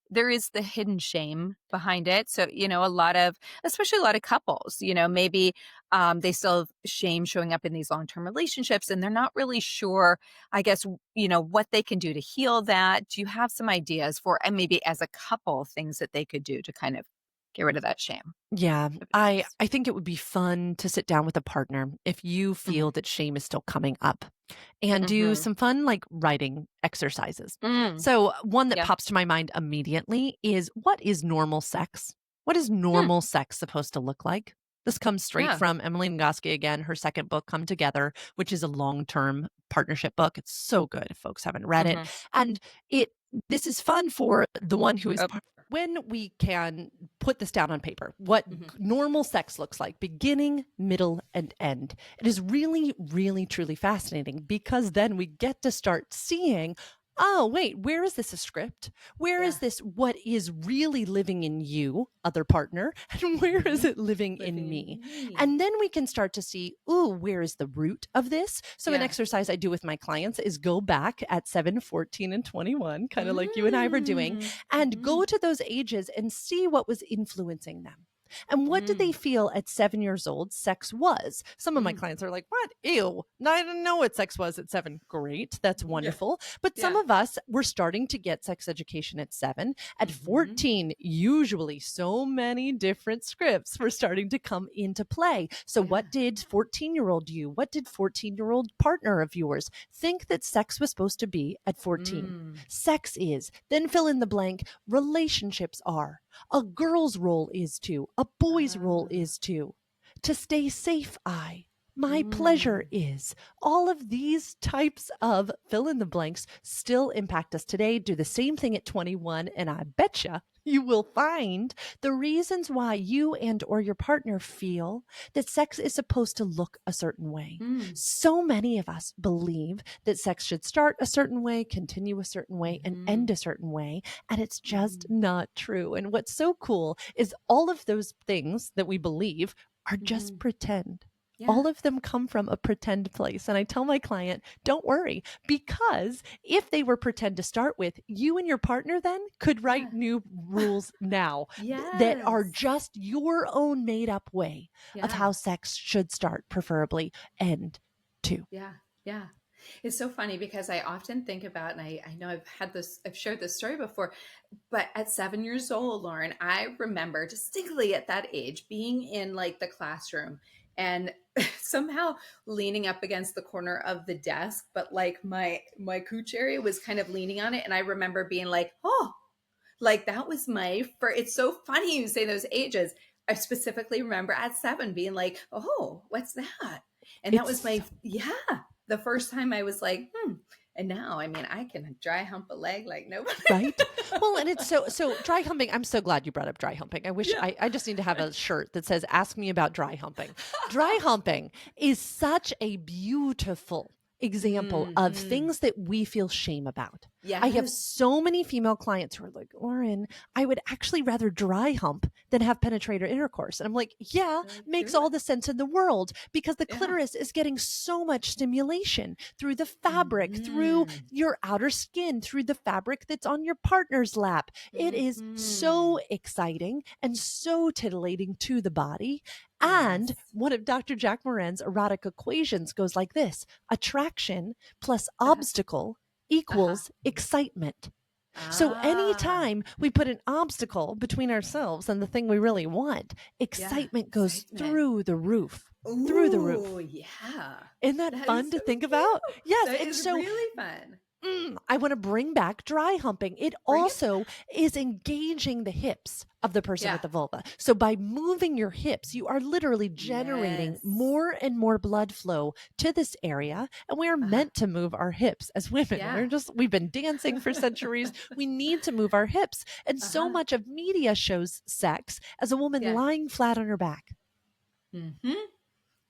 there is the hidden shame behind it? So, a lot of, especially a lot of couples, maybe they still have shame showing up in these long term relationships and they're not really sure, I guess, what they can do to heal that. Do you have some ideas for, and maybe as a couple, things that they could do to kind of get rid of that shame? Yeah, That'd be I nice. I think it would be fun to sit down with a partner if you Hmm. feel that shame is still coming up and do Hmm. some fun like writing exercises. Mm. So, one that Yeah. pops to my mind immediately is what is normal sex? What is Hmm. normal sex supposed to look like? This comes straight Yeah. from Emily Nagoski again, her second book, Come Together, which is a long term partnership book. It's so good if folks haven't read it. Hmm. And it this is fun for the one who is Oh, when we can put this down on paper, what hmm. normal sex looks like, beginning, middle, and end. It is really, really, truly fascinating because then we get to start seeing, oh, wait, where is this a script? Where is Yeah. this what is really living in you, other partner? And where is Hmm. it living Living in in me? me. And then we can start to see, ooh, where is the root of this? So, an Yeah. exercise I do with my clients is go back at 7, 14, and 21, kind of like you and I were doing, Mm. and Mhm. go to those ages and see what was influencing them. And what did they Mm. feel at 7 years old sex was? Some of my Mm. clients are like, what? Ew. I didn't know what sex was at 7. Great. That's Yeah. wonderful. But some Yeah. of us were starting to get sex education at 7. At Mhm. 14, usually so many different scripts were starting to come into play. So, Yeah. what did 14-year-old you, what did 14-year-old partner of yours think that sex was supposed to be at 14? Mm. Sex is, then fill in the blank, relationships are. A girl's role is to, a boy's role Ah. is to stay safe, I. My pleasure is. All of these types of fill in the blanks still impact us today. Do the same thing at 21, and I betcha you will find the reasons why you and or your partner feel that sex is supposed to look a certain way. Mm. So many of us believe that sex should start a certain way, continue a certain way, and end a certain way, and it's just not true. And what's so cool is all of those things that we believe are just pretend. Yeah. All of them come from a pretend place. And I tell my client, don't worry, because if they were pretend to start with, you and your partner then could write new rules now that are Yes. just your own made up way of how sex should start, preferably end too. Yeah. Yeah. It's so funny because I often think about, and I know I've shared this story before, but at 7 years old, Lauren, I remember distinctly at that age being in like the classroom and somehow leaning up against the corner of the desk, but like my cooch area was kind of leaning on it. And I remember being like, oh, like that was it's so funny you say those ages. I specifically remember at 7 being like, oh, what's that? And that was the first time I was like, And now, I mean, I can dry hump a leg like nobody. Right? Well, and it's so dry humping. I'm so glad you brought up dry humping. I wish I just need to have a shirt that says, ask me about dry humping. Dry humping is such a beautiful example of things that we feel shame about. I have so many female clients who are like, Lauren, I would actually rather dry hump than have penetrator intercourse. And I'm like, makes all the sense in the world, because the clitoris is getting so much stimulation through the fabric, through your outer skin, through the fabric that's on your partner's lap. It is so exciting and so titillating to the body. And one of Dr. Jack Moran's erotic equations goes like this: attraction plus obstacle equals excitement. So anytime we put an obstacle between ourselves and the thing we really want, excitement goes through the roof. Through the roof. Oh, yeah. Isn't that fun to think about? Yes. That And is so really fun. I want to bring back dry humping. It also is engaging the hips of the person with the vulva. So by moving your hips, you are literally generating more and more blood flow to this area. And we are meant to move our hips as women. We've been dancing for centuries. We need to move our hips. And so much of media shows sex as a woman lying flat on her back.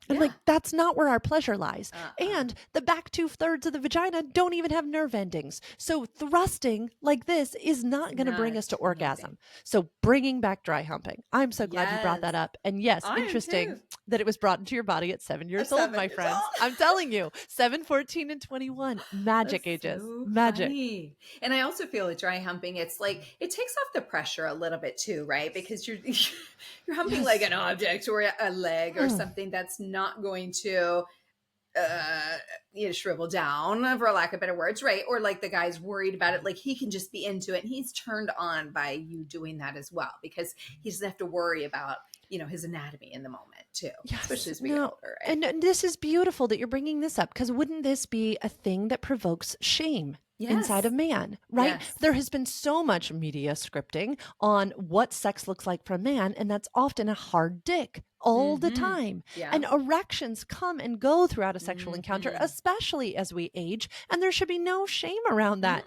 And like, that's not where our pleasure lies. And the back 2/3 of the vagina don't even have nerve endings. So thrusting like this is not going to bring us to orgasm. So bringing back dry humping. I'm so glad you brought that up. And yes, interesting that it was brought into your body at 7 years old, my friends. I'm telling you, 7, 14, and 21, magic ages. So magic. Funny. And I also feel with dry humping, it's like, it takes off the pressure a little bit too, right? Because you're humping like an object or a leg or something that's not going to shrivel down, for lack of better words, right? Or like the guy's worried about it, like he can just be into it and he's turned on by you doing that as well, because he doesn't have to worry about his anatomy in the moment too, especially as we get older, right? And this is beautiful that you're bringing this up, because wouldn't this be a thing that provokes shame inside of man, right? There has been so much media scripting on what sex looks like for a man, and that's often a hard dick all the time. And erections come and go throughout a sexual encounter, especially as we age, and there should be no shame around that.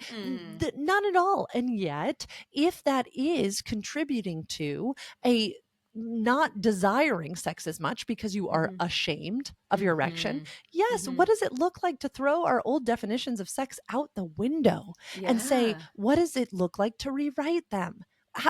None at all. And yet, if that is contributing to a not desiring sex as much because you are ashamed of your erection. What does it look like to throw our old definitions of sex out the window and say, what does it look like to rewrite them?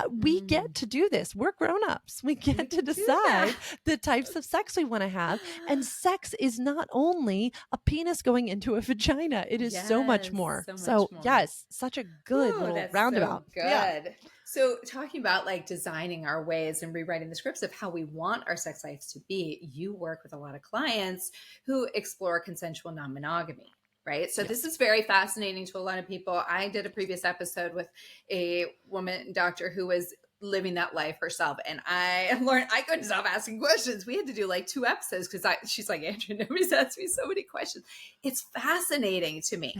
We get to do this. We're grown-ups. We get to decide the types of sex we want to have. And sex is not only a penis going into a vagina. It is so much more. So yes, such a good little roundabout. So good. So talking about like designing our ways and rewriting the scripts of how we want our sex lives to be, you work with a lot of clients who explore consensual non-monogamy. Right. So this is very fascinating to a lot of people. I did a previous episode with a woman doctor who was living that life herself. And Lauren, I couldn't stop asking questions. We had to do like 2 episodes because she's like, Andrew, nobody's asked me so many questions. It's fascinating to me.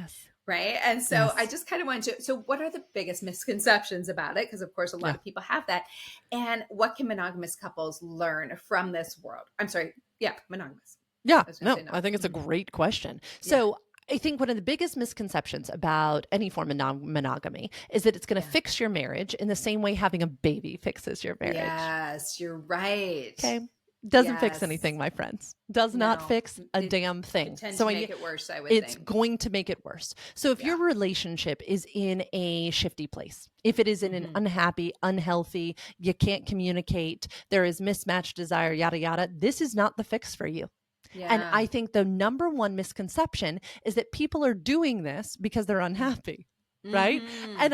Right. And so I just kind of wanted to, so what are the biggest misconceptions about it? Because of course, a lot of people have that. And what can monogamous couples learn from this world? I'm sorry. Yeah. Monogamous. Yeah, I was gonna no, say no. I think it's a Mhm. great question. Yeah. So I think one of the biggest misconceptions about any form of non-monogamy is that it's going to Yeah. fix your marriage in the same way having a baby fixes your marriage. Yes, you're right. Okay. Doesn't fix anything, Yes. my friends. Does not No. fix a It damn could thing. tend So to make it worse, I would it's think. going to make it worse. So if Yeah. your relationship is in a shifty place, if it is in an Mhm. unhappy, unhealthy, you can't communicate, there is mismatched desire, yada, yada, this is not the fix for you. And Yeah. I think the number one misconception is that people are doing this because they're unhappy, right? Mhm. And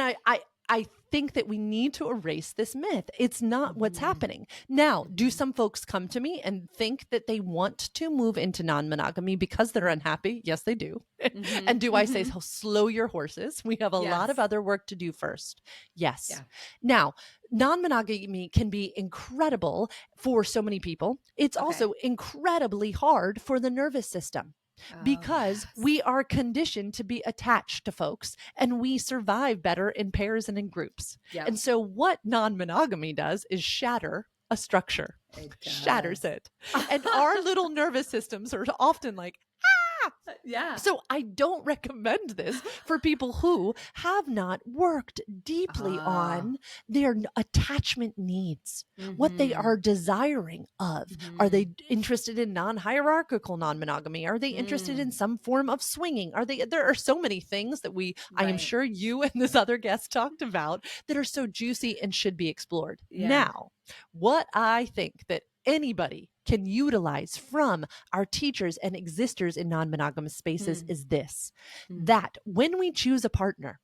I think that we need to erase this myth. It's not what's Mhm. happening. Now, do Mhm. some folks come to me and think that they want to move into non-monogamy because they're unhappy? Yes, they do. Mhm. And do I say, Mhm. slow your horses? We have a lot of Yes. other work to do first. Yes. Yeah. Now, non-monogamy can be incredible for so many people. It's Okay. also incredibly hard for the nervous system Oh, because yes. we are conditioned to be attached to folks and we survive better in pairs and in groups. Yep. And so, what non monogamy does is shatter a structure, It shatters does. it. And our little nervous systems are often like, ah, Yeah. so I don't recommend this for people who have not worked deeply Ah. on their attachment needs, what they are Mhm. desiring of. Are they Mhm. interested in non-hierarchical non-monogamy? Are they interested in Mm. some form of swinging? There are so many things that I am Right. sure you and this other guest talked about that are so juicy and should be explored. Yeah. Now, what I think that anybody can utilize from our teachers and existers in non-monogamous spaces Mm. is this: Mm. that when we choose a partner,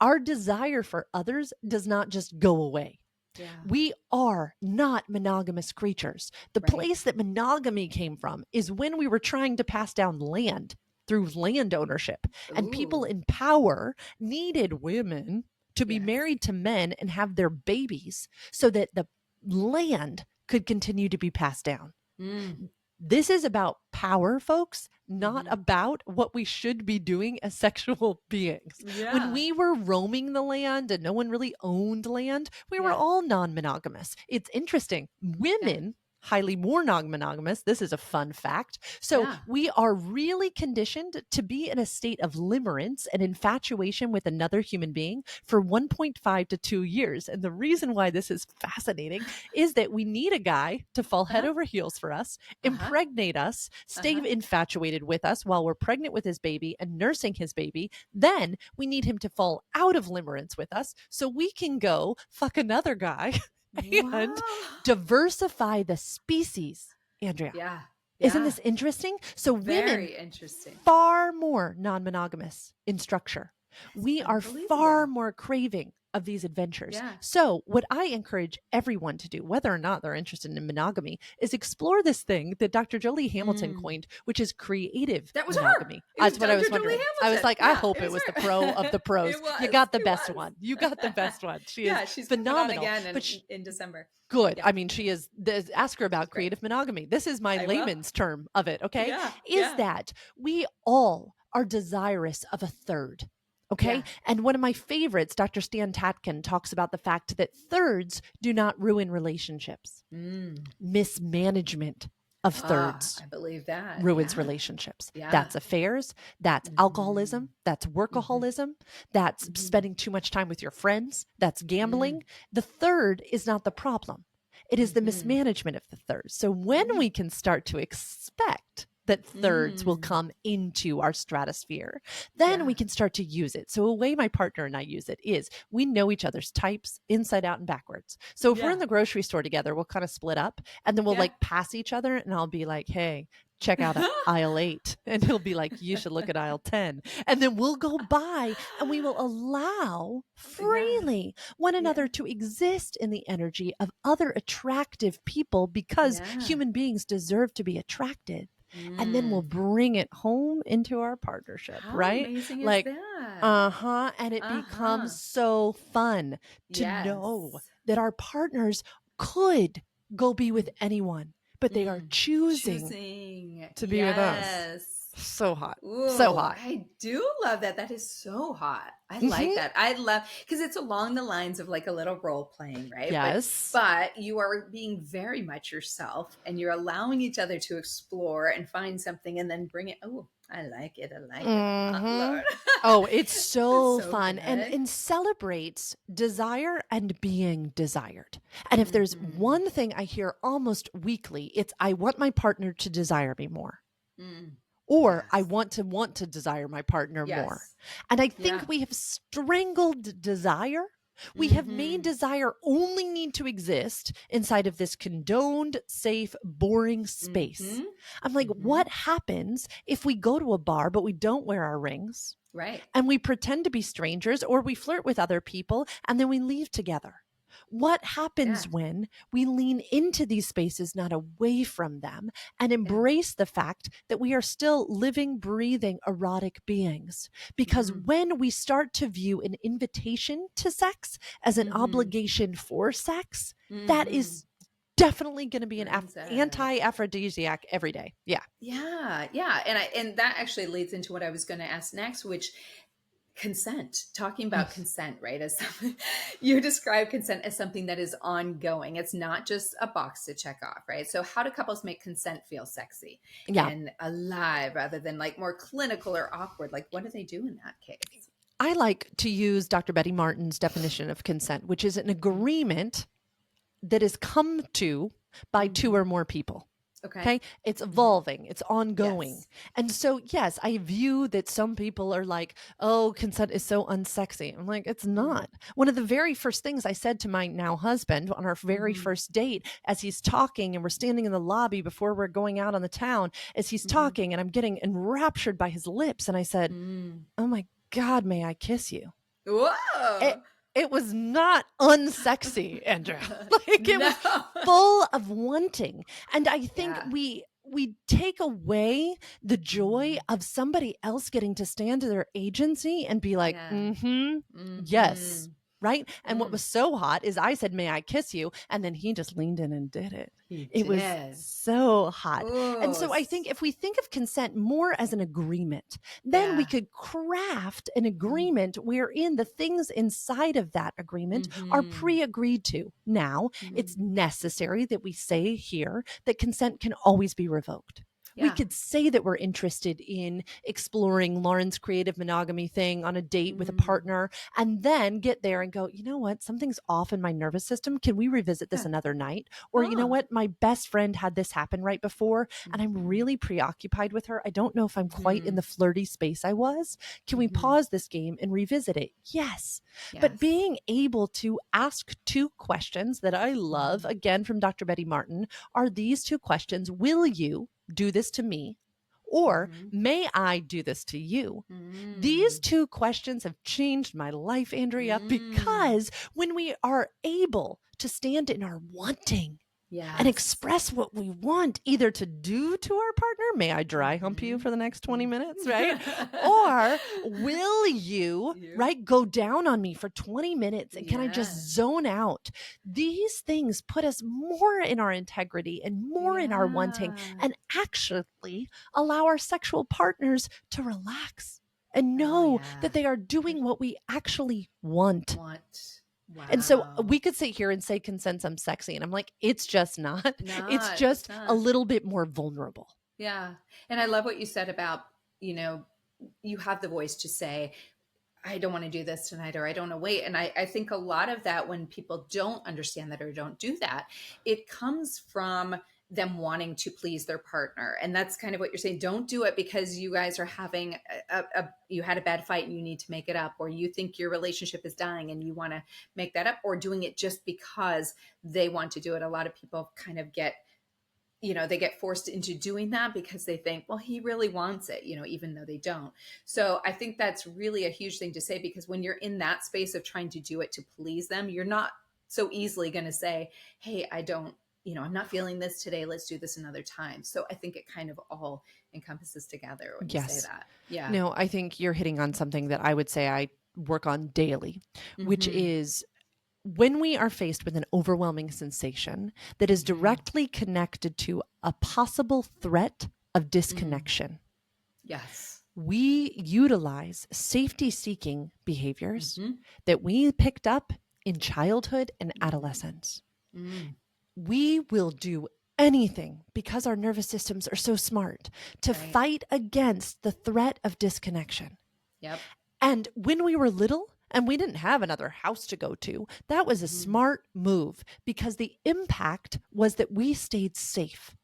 our desire for others does not just go away. Yeah. We are not monogamous creatures. The Right. place that monogamy came from is when we were trying to pass down land through land ownership, and people Ooh. in power needed women to be Yes. married to men and have their babies so that the land could continue to be passed down. Mm. This is about power, folks, not Mhm. about what we should be doing as sexual beings. When Yeah. we were roaming the land and no one really owned land, we were Yeah. all non monogamous. It's interesting. Yeah. Women, highly more non monogamous. This is a fun fact. So Yeah. we are really conditioned to be in a state of limerence and infatuation with another human being for 1.5 to 2 years. And the reason why this is fascinating is that we need a guy to fall head Uh-huh. over heels for us, Uh-huh. impregnate us, stay Uh-huh. infatuated with us while we're pregnant with his baby and nursing his baby. Then we need him to fall out of limerence with us so we can go fuck another guy and Wow. diversify the species. Andrea, Yeah. isn't Yeah. this interesting? So women Very interesting. far more non-monogamous in structure. That's We are far unbelievable. more craving of these adventures. Yeah. So, what I encourage everyone to do, whether or not they're interested in monogamy, is explore this thing that Dr. Jolie Hamilton Mm. coined, which is creative That was her. monogamy. It was That's what I was Dr. Julie wondering. I was Hamilton. like, I Yeah, hope it it was was the pro of her. the pros. It You was. got the It best was. one. You got the best one. She is Yeah, she's coming on phenomenal. again But in December. good. Yeah, I mean, she is. Ask her she's about great. creative monogamy. This is my I will. layman's term of it. Okay, Yeah. is Yeah. that we all are desirous of a third. Okay. Yeah. And one of my favorites, Dr. Stan Tatkin, talks about the fact that thirds do not ruin relationships. Mm. Mismanagement of Ah, thirds I believe that. ruins Yeah. relationships. Yeah. That's affairs, that's Mhm. alcoholism, that's Mhm. workaholism, that's Mhm. spending too much time with your friends, that's Mm. gambling. The third is not the problem. It is the Mhm. mismanagement of the third. So when Mm. we can start to expect that thirds will Mm. come into our stratosphere, then we Yeah. can start to use it. So a way my partner and I use it is we know each other's types inside out and backwards. So if we're in Yeah. the grocery store together, we'll kind of split up and then we'll Yeah. like pass each other and I'll be like, hey, check out aisle 8. And he'll be like, you should look at aisle 10. And then we'll go by and we will allow Yeah. freely one Yeah. another to exist in the energy of other attractive people because Yeah. human beings deserve to be attracted. And then we'll Mm. bring it home into our partnership, How right? amazing is Like, that? uh-huh. And it Uh-huh. becomes so fun to know Yes. that our partners could go be with Mm. anyone, but they are Mm. choosing Choosing. to be with us. Yes. So hot. So Ooh, hot. I do love that. That is so hot. I like Mhm. that. I love because it's along the lines of like a little role playing, right? Yes. But you are being very much yourself and you're allowing each other to explore and find something and then bring it. Oh, I like it. I like it a lot, Mhm. Lord. Oh, it's It's so so fun good. and celebrates desire and being desired. And if there's Mm-hmm. one thing I hear almost weekly, it's I want my partner to desire me more. Mm. Or I Yes. want to desire my partner more. Yes. And I think Yeah. we have strangled desire. We have made Mm-hmm. desire only need to exist inside of this condoned, safe, boring space. Mm-hmm. I'm like, Mm-hmm. what happens if we go to a bar, but we don't wear our rings Right. and we pretend to be strangers or we flirt with other people and then we leave together? What Yeah. happens when we lean into these spaces, not away from them, and Yeah. embrace the fact that we are still living, breathing, erotic beings? Because Mm-hmm. when we start to view an invitation to sex as an Mm-hmm. obligation for sex, that Mm-hmm. is definitely going to be an Ruins it. anti-aphrodisiac every day. Yeah. Yeah, yeah, and that actually leads into what I was going to ask next, which consent. Talking Mm. about consent, right? As something, you describe consent as something that is ongoing. It's not just a box to check off, right? So, how do couples make consent feel sexy Yeah. and alive rather than like more clinical or awkward? Like, what do they do in that case? I like to use Dr. Betty Martin's definition of consent, which is an Mm-hmm. agreement that is come to by two Mm-hmm. or more people. Okay. Okay. It's Mm-hmm. evolving, it's ongoing. Yes. And so, yes, I view that some people are like, oh, consent is so unsexy. I'm like, it's Mm-hmm. not. One of the very first things I said to my now husband on our very Mm-hmm. first date, as he's talking and we're standing in the lobby before we're going out on the town, as he's Mm-hmm. talking and I'm getting enraptured by his lips. And I said, Mm. oh my God, may I kiss you? It Whoa. it was not unsexy, Andrea. Like it No. was full of wanting. And I think Yeah. we take away the joy Mm. of somebody else getting to stand to their agency and be like, Yeah. "Mm-hmm, yes." Mhm. Right? And what was Mm. so hot is I said, "May I kiss you?" And then he just leaned in and did it. He It was did. so hot. And Oh, so I think if we think of consent more as an agreement, then we yeah. could craft an Mm. agreement wherein the things inside of that agreement are Mhm. pre agreed to. Now, it's Mm. necessary that we say here that consent can always be revoked. We Yeah. could say that we're interested in exploring Lauren's creative monogamy thing on a date with a Mm. partner and then get there and go, you know what? Something's off in my nervous system. Can we revisit this Yeah. another night? Or, you know Oh. what? My best friend had this happen right before and I'm Mhm. really preoccupied with her. I don't know if I'm quite in the Mhm. flirty space I was. Can we Mhm. pause this game and revisit it? Yes. But Yes. being able to ask two questions that I love, Mhm. again from Dr. Betty Martin, are these two questions: will you do this to me? Or Mhm. may I do this to you? These Mm. two questions have changed my life, Andrea, Mm. because when we are able to stand in our wanting and Yes. express what we want either to do to our partner, may I dry hump you Mhm. for the next 20 Mm. minutes, right? Or will you, You? right, go down on me for 20 minutes and can I just Yes. zone out? These things put us more in our integrity and more in our wanting Yeah. and actually allow our sexual partners to relax and Oh, know yeah. that they are doing what we actually want. Want. And so Wow. we could sit here and say consent's sexy. And I'm like, it's just not. It's Not. It's just a not. little bit more vulnerable. Yeah. And I love what you said about, you know, you have the voice to say, I don't want to do this tonight or I don't want to wait. And I think a lot of that when people don't understand that or don't do that, it comes from them wanting to please their partner. And that's kind of what you're saying. Don't do it because you guys are having you had a bad fight and you need to make it up, or you think your relationship is dying and you want to make that up, or doing it just because they want to do it. A lot of people kind of get, they get forced into doing that because they think, well, he really wants it, even though they don't. So I think that's really a huge thing to say, because when you're in that space of trying to do it to please them, you're not so easily going to say, hey, I don't, I'm not feeling this today. Let's do this another time. So I think it kind of all encompasses together when you say Yes. that. Yeah. No, I think you're hitting on something that I would say I work on daily, which Mm-hmm. is when we are faced with an overwhelming sensation that is Mm-hmm. directly connected to a possible threat of Mm. disconnection. Yes. We utilize safety-seeking behaviors Mm-hmm. that we picked up in childhood and Mm. adolescence. Mm. We will do anything because our nervous systems are so smart to Right. fight against the threat of disconnection. Yep. And when we were little and we didn't have another house to go to, that was a Mm-hmm. smart move because the impact was that we stayed safe.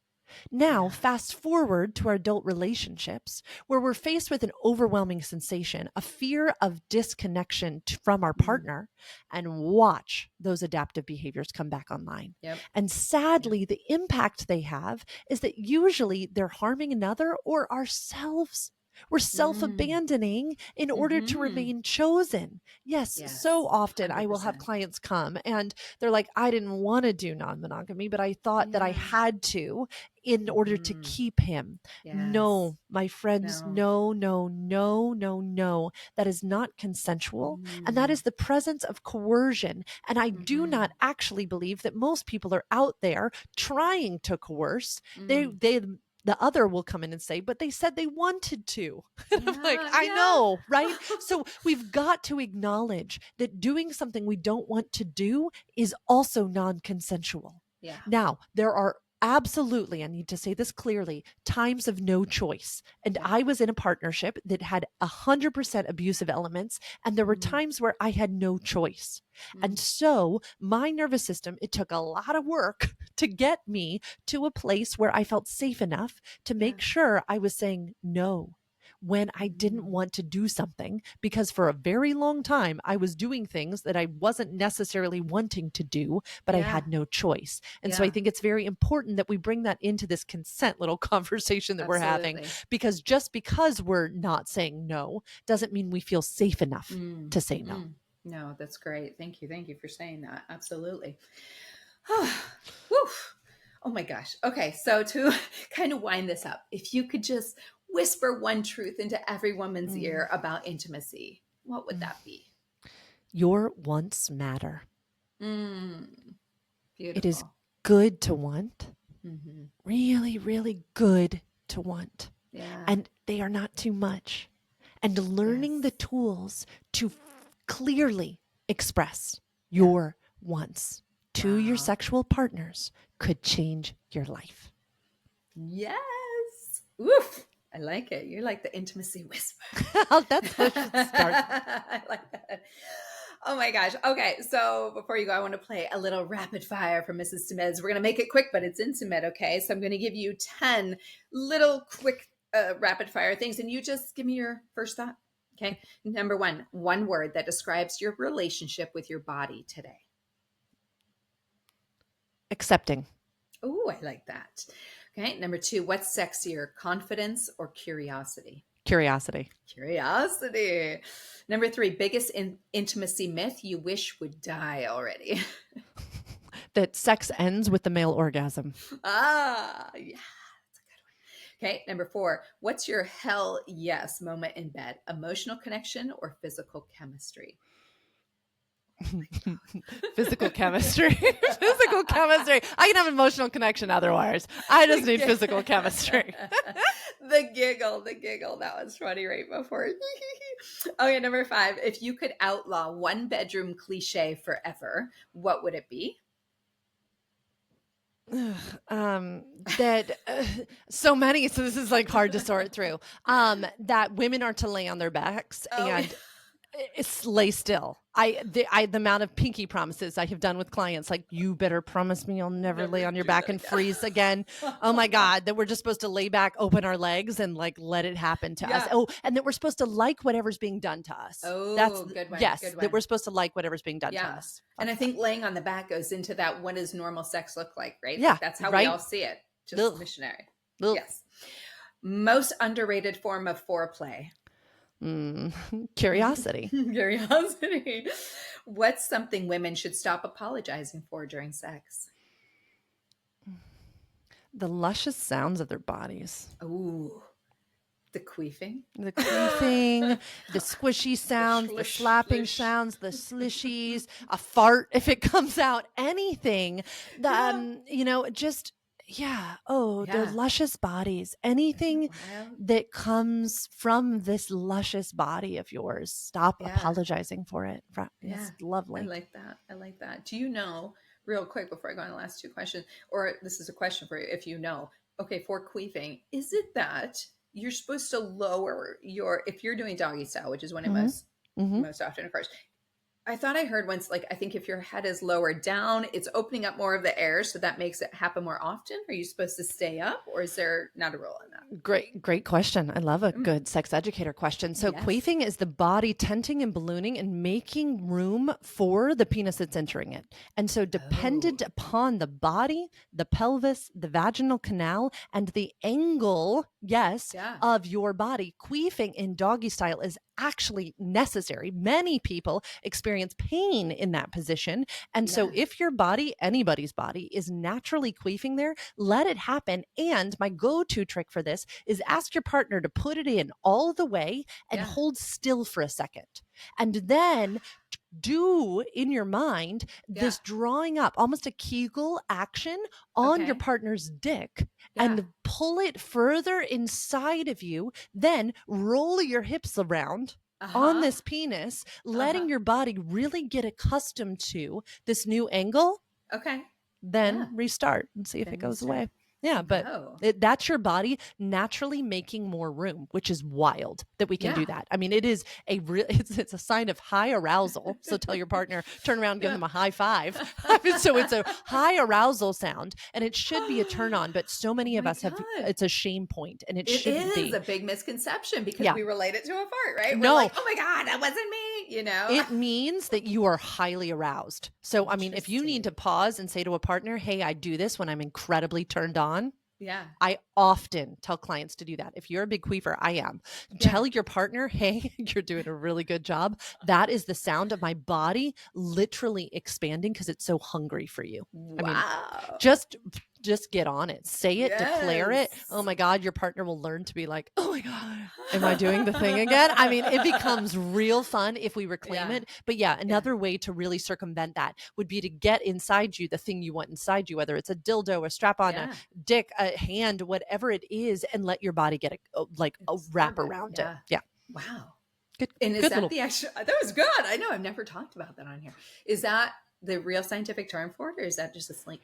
Now, Yeah. fast forward to our adult relationships where we're faced with an overwhelming sensation, a fear of disconnection from our Mm. partner, and watch those adaptive behaviors come back online. Yep. And sadly, the impact they have is that usually they're harming another or ourselves. We're self Mm. abandoning in order to Mm-hmm. remain chosen. Yes, Yes. so often I will have 100%. clients come and they're like, I didn't want to do non monogamy, but I thought that I Yeah. had to in order to Mm-hmm. keep him. Yes. No, my friends, No. no, no, no, no, no. That is not consensual. And that Mm. is the presence of coercion. And I do Mm-hmm. not actually believe that most people are out there trying to coerce. Mm. The other will come in and say, but they said they wanted to. And I'm like, Yeah. I Yeah. know, right? So we've got to acknowledge that doing something we don't want to do is also non-consensual. Yeah. Now, there are absolutely, I need to say this clearly, times of no choice. And Yep. I was in a partnership that had 100% abusive elements. And there were Mm. times where I had no choice. Mm. And so my nervous system, it took a lot of work to get me to a place where I felt safe enough to Yeah. make sure I was saying no when I didn't Mm. want to do something, because for a very long time I was doing things that I wasn't necessarily wanting to do, but I Yeah. had no choice. And so I Yeah. think it's very important that we bring that into this consent little conversation that we're having, Absolutely. because just because we're not saying no doesn't mean we feel safe enough Mm. to say no. Mm-mm. No, that's great. Thank you. Thank you for saying that. Absolutely. Whew. Oh my gosh. Okay. So to kind of wind this up, if you could just whisper one truth into every woman's ear about intimacy, what would that be? Your wants matter. Mm. It is Beautiful. good to want, Mm-hmm. really, really good to want. Yeah. And they are not too much. And learning the Yes. tools to clearly express Yeah. your wants to your Wow. sexual partners could change your life. Yes. Oof. I like it. You're like the intimacy whisper. That's how it should start. I like that. Oh my gosh. Okay. So before you go, I want to play a little rapid fire for Mrs. Simiz. We're going to make it quick, but it's intimate. Okay. So I'm going to give you 10 little quick rapid fire things, and you just give me your first thought. Okay. Number one word that describes your relationship with your body today. Accepting. Oh, I like that. Okay. Number 2, what's sexier, confidence or curiosity? Curiosity. Curiosity. Number 3, biggest intimacy myth you wish would die already. That sex ends with the male orgasm. Yeah, that's a good one. Okay. Number 4, what's your hell yes moment in bed? Emotional connection or physical chemistry? Physical chemistry. Physical chemistry. I can have emotional connection otherwise. I just need physical chemistry. The giggle. That was funny right before. Okay, number 5. If you could outlaw one bedroom cliche forever, what would it be? So many, so this is like hard to sort through. That women are to lay on their backs and lay still. The amount of pinky promises I have done with clients, like, you better promise me you'll never lay on your back and freeze again. Oh my God, that we're just supposed to lay back, open our legs, and like let it happen to us. Oh, and that we're supposed to like whatever's being done to us. That's good one. Yes, good one. that we're supposed to like whatever's being done to us. And I think laying on the back goes into that. What does normal sex look like? Right? Yeah, Like, that's how right? we all see it. Just Ugh. missionary. Ugh. Yes. Most underrated form of foreplay. Curiosity. Curiosity. What's something women should stop apologizing for during sex? The luscious sounds of their bodies. Ooh, the queefing. The queefing, the squishy sounds, the slapping slish. sounds, the slishies, a fart if it comes out, anything. Just Yeah. Oh, the Yeah. luscious bodies. Isn't Anything that wild? that comes from this luscious body of yours, stop Yeah. apologizing for it. Yeah. It's I lovely. like that. I like that. Do you know, real quick before I go on the last two questions, or this is a question for you, if you know, okay, for queefing, is it that you're supposed to lower your, if you're doing doggy style, which is when it Hmm. Hmm. most often occurs, I thought I heard once, like, I think if your head is lower down, it's opening up more of the air. So that makes it happen more often. Are you supposed to stay up, or is there not a rule in that? Great question. I love a Mm, good sex educator question. So, yes. queefing is the body tenting and ballooning and making room for the penis that's entering it. And so, Oh, dependent upon the body, the pelvis, the vaginal canal, and the angle, yes, yeah. of your body, queefing in doggy style is actually necessary. Many people experience pain in that position. And so, Yeah. if your body, anybody's body, is naturally queefing there, let it happen. And my go to trick for this is ask your partner to put it in all the way and Yeah. hold still for a second. And then do in your mind Yeah. this drawing up, almost a Kegel action on your Okay. partner's dick Yeah. and pull it further inside of you. Then roll your hips around Uh on huh. this penis, Uh huh. letting your body really get accustomed to this new angle, Okay. then Yeah. restart and see if it Then goes restart. away. Yeah, but Whoa. that's your body naturally making more room, which is wild that we can do Yeah. that. I mean, it is a real it's a sign of high arousal. So tell your partner, turn around, give Yeah. them a high five. I mean, so it's a high arousal sound and it should be a turn on, but so Oh many of my us have God. it's a shame point and it It shouldn't is be. a big misconception because Yeah. we relate it to a fart, right? We're No, like, oh my God, that wasn't me, it means that you are highly aroused. So, I mean, if you need to Interesting. pause and say to a partner, hey, I do this when I'm incredibly turned on, Yeah. I often tell clients to do that. If you're a big queefer, I am. Yeah. Tell your partner, hey, you're doing a really good job. That is the sound of my body literally expanding because it's so hungry for you. I mean, Wow. just just get on it. Say it, declare it. Oh Yes. my God, your partner will learn to be like, oh my God, am I doing the thing again? I mean, it becomes real fun if we reclaim Yeah. it. But yeah, Yeah. another way to really circumvent that would be to get inside you the thing you want inside you, whether it's a dildo, a strap on, a Yeah. dick, a hand, whatever it is, and let your body get like a wrap Absorb it. around it. Yeah. Yeah. Wow. Good, And is good that little. the actual, that was good. I know I've never talked about that on here. Is that the real scientific term for it, or is that just a slang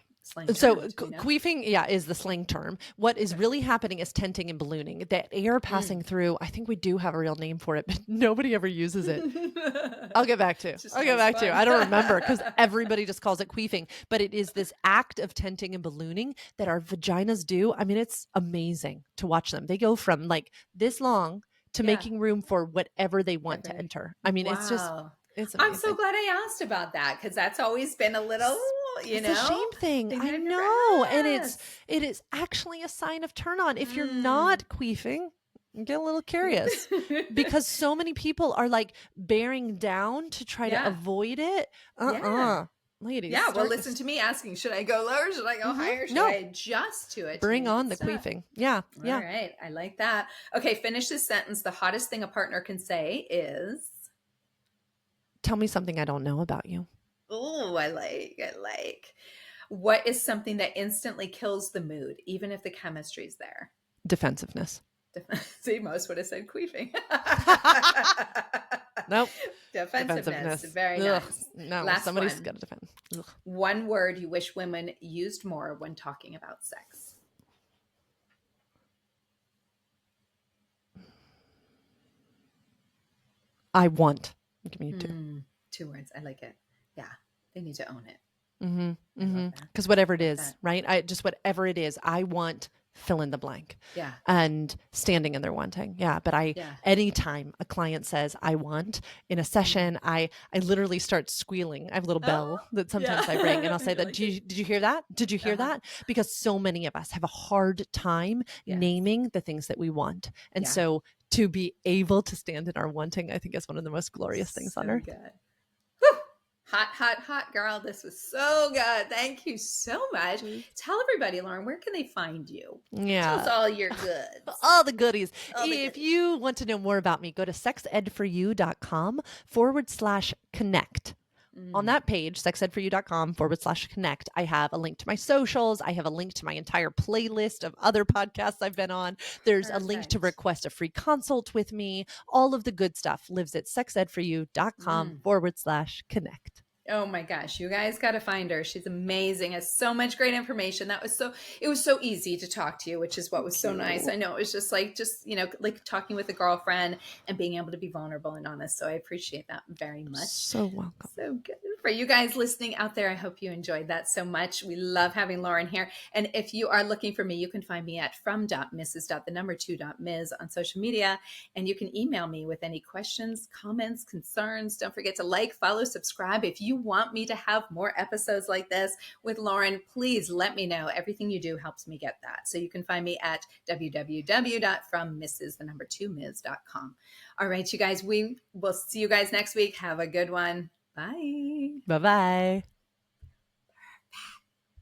So term? Do you know? queefing, yeah, is the slang term. What is Okay. really happening is tenting and ballooning. That air passing Mm. through. I think we do have a real name for it, but nobody ever uses it. I'll get back to. It's just I'll get most back to. fun. I don't remember because everybody just calls it queefing, but it is this act of tenting and ballooning that our vaginas do. I mean, it's amazing to watch them. They go from like this long to Yeah. making room for whatever they want to Every, enter. I mean, wow. it's I'm so amazing. glad I asked about that because that's always been a little, It's a shame thing. thing I that I've never know. And asked. it is actually a sign of turn on. If you're Mm. not queefing, get a little curious because so many people are like bearing down to try to Yeah. avoid it. Yeah. Ladies, Yeah. Well, start listen to me asking, should I go lower? Should I go higher? Should I No, adjust to it to bring make on it the stop? queefing. Yeah. All Yeah. right. I like that. Okay. Finish this sentence. The hottest thing a partner can say is, Tell me something I don't know about you. oh, I like. What is something that instantly kills the mood, even if the chemistry's there? Defensiveness. See, most would have said queefing. Nope. Defensiveness. Defensiveness. Very Ugh. nice. No, Last somebody's one. got to defend. Ugh. One word you wish women used more when talking about sex. I want. Give me two. Two words. I like it. Yeah. They need to own it. Mm-hmm. I love Mm-hmm. that. Because whatever it I love is, that. right? I just whatever it is, I want fill in the blank Yeah. and standing in their wanting. Yeah. But Yeah. anytime a client says I want in a session, I literally start squealing. I have a little bell Oh, that sometimes yeah. I ring and I'll say You that, like it? did you hear that? Did you hear Uh-huh. that? Because so many of us have a hard time Yes. naming the things that we want. And Yeah. so to be able to stand in our wanting, I think is one of the most glorious things on So earth. good. Whew. Hot, hot, hot, girl. This was so good. Thank you so much. Tell everybody, Lauren, where can they find you? Tell us Yeah. all your goods. All the goodies. All the If goodies. you want to know more about me, go to sexedforyou.com/connect. On that page, sexedforyou.com/connect, I have a link to my socials. I have a link to my entire playlist of other podcasts I've been on. There's a link to Perfect. request a free consult with me. All of the good stuff lives at sexedforyou.com/connect. Oh my gosh, you guys got to find her. She's amazing. Has so much great information. It was so easy to talk to you, which is what was so nice. I know it was just like talking with a girlfriend and being able to be vulnerable and honest. So I appreciate that very much. So welcome. So good. For you guys listening out there, I hope you enjoyed that so much. We love having Lauren here. And if you are looking for me, you can find me at from.mrs.2.ms on social media. And you can email me with any questions, comments, concerns. Don't forget to like, follow, subscribe. If you want me to have more episodes like this with Lauren, please let me know. Everything you do helps me get that. So you can find me at www.from.mrs.2.ms.com. All right, you guys, we will see you guys next week. Have a good one. Bye. Bye-bye.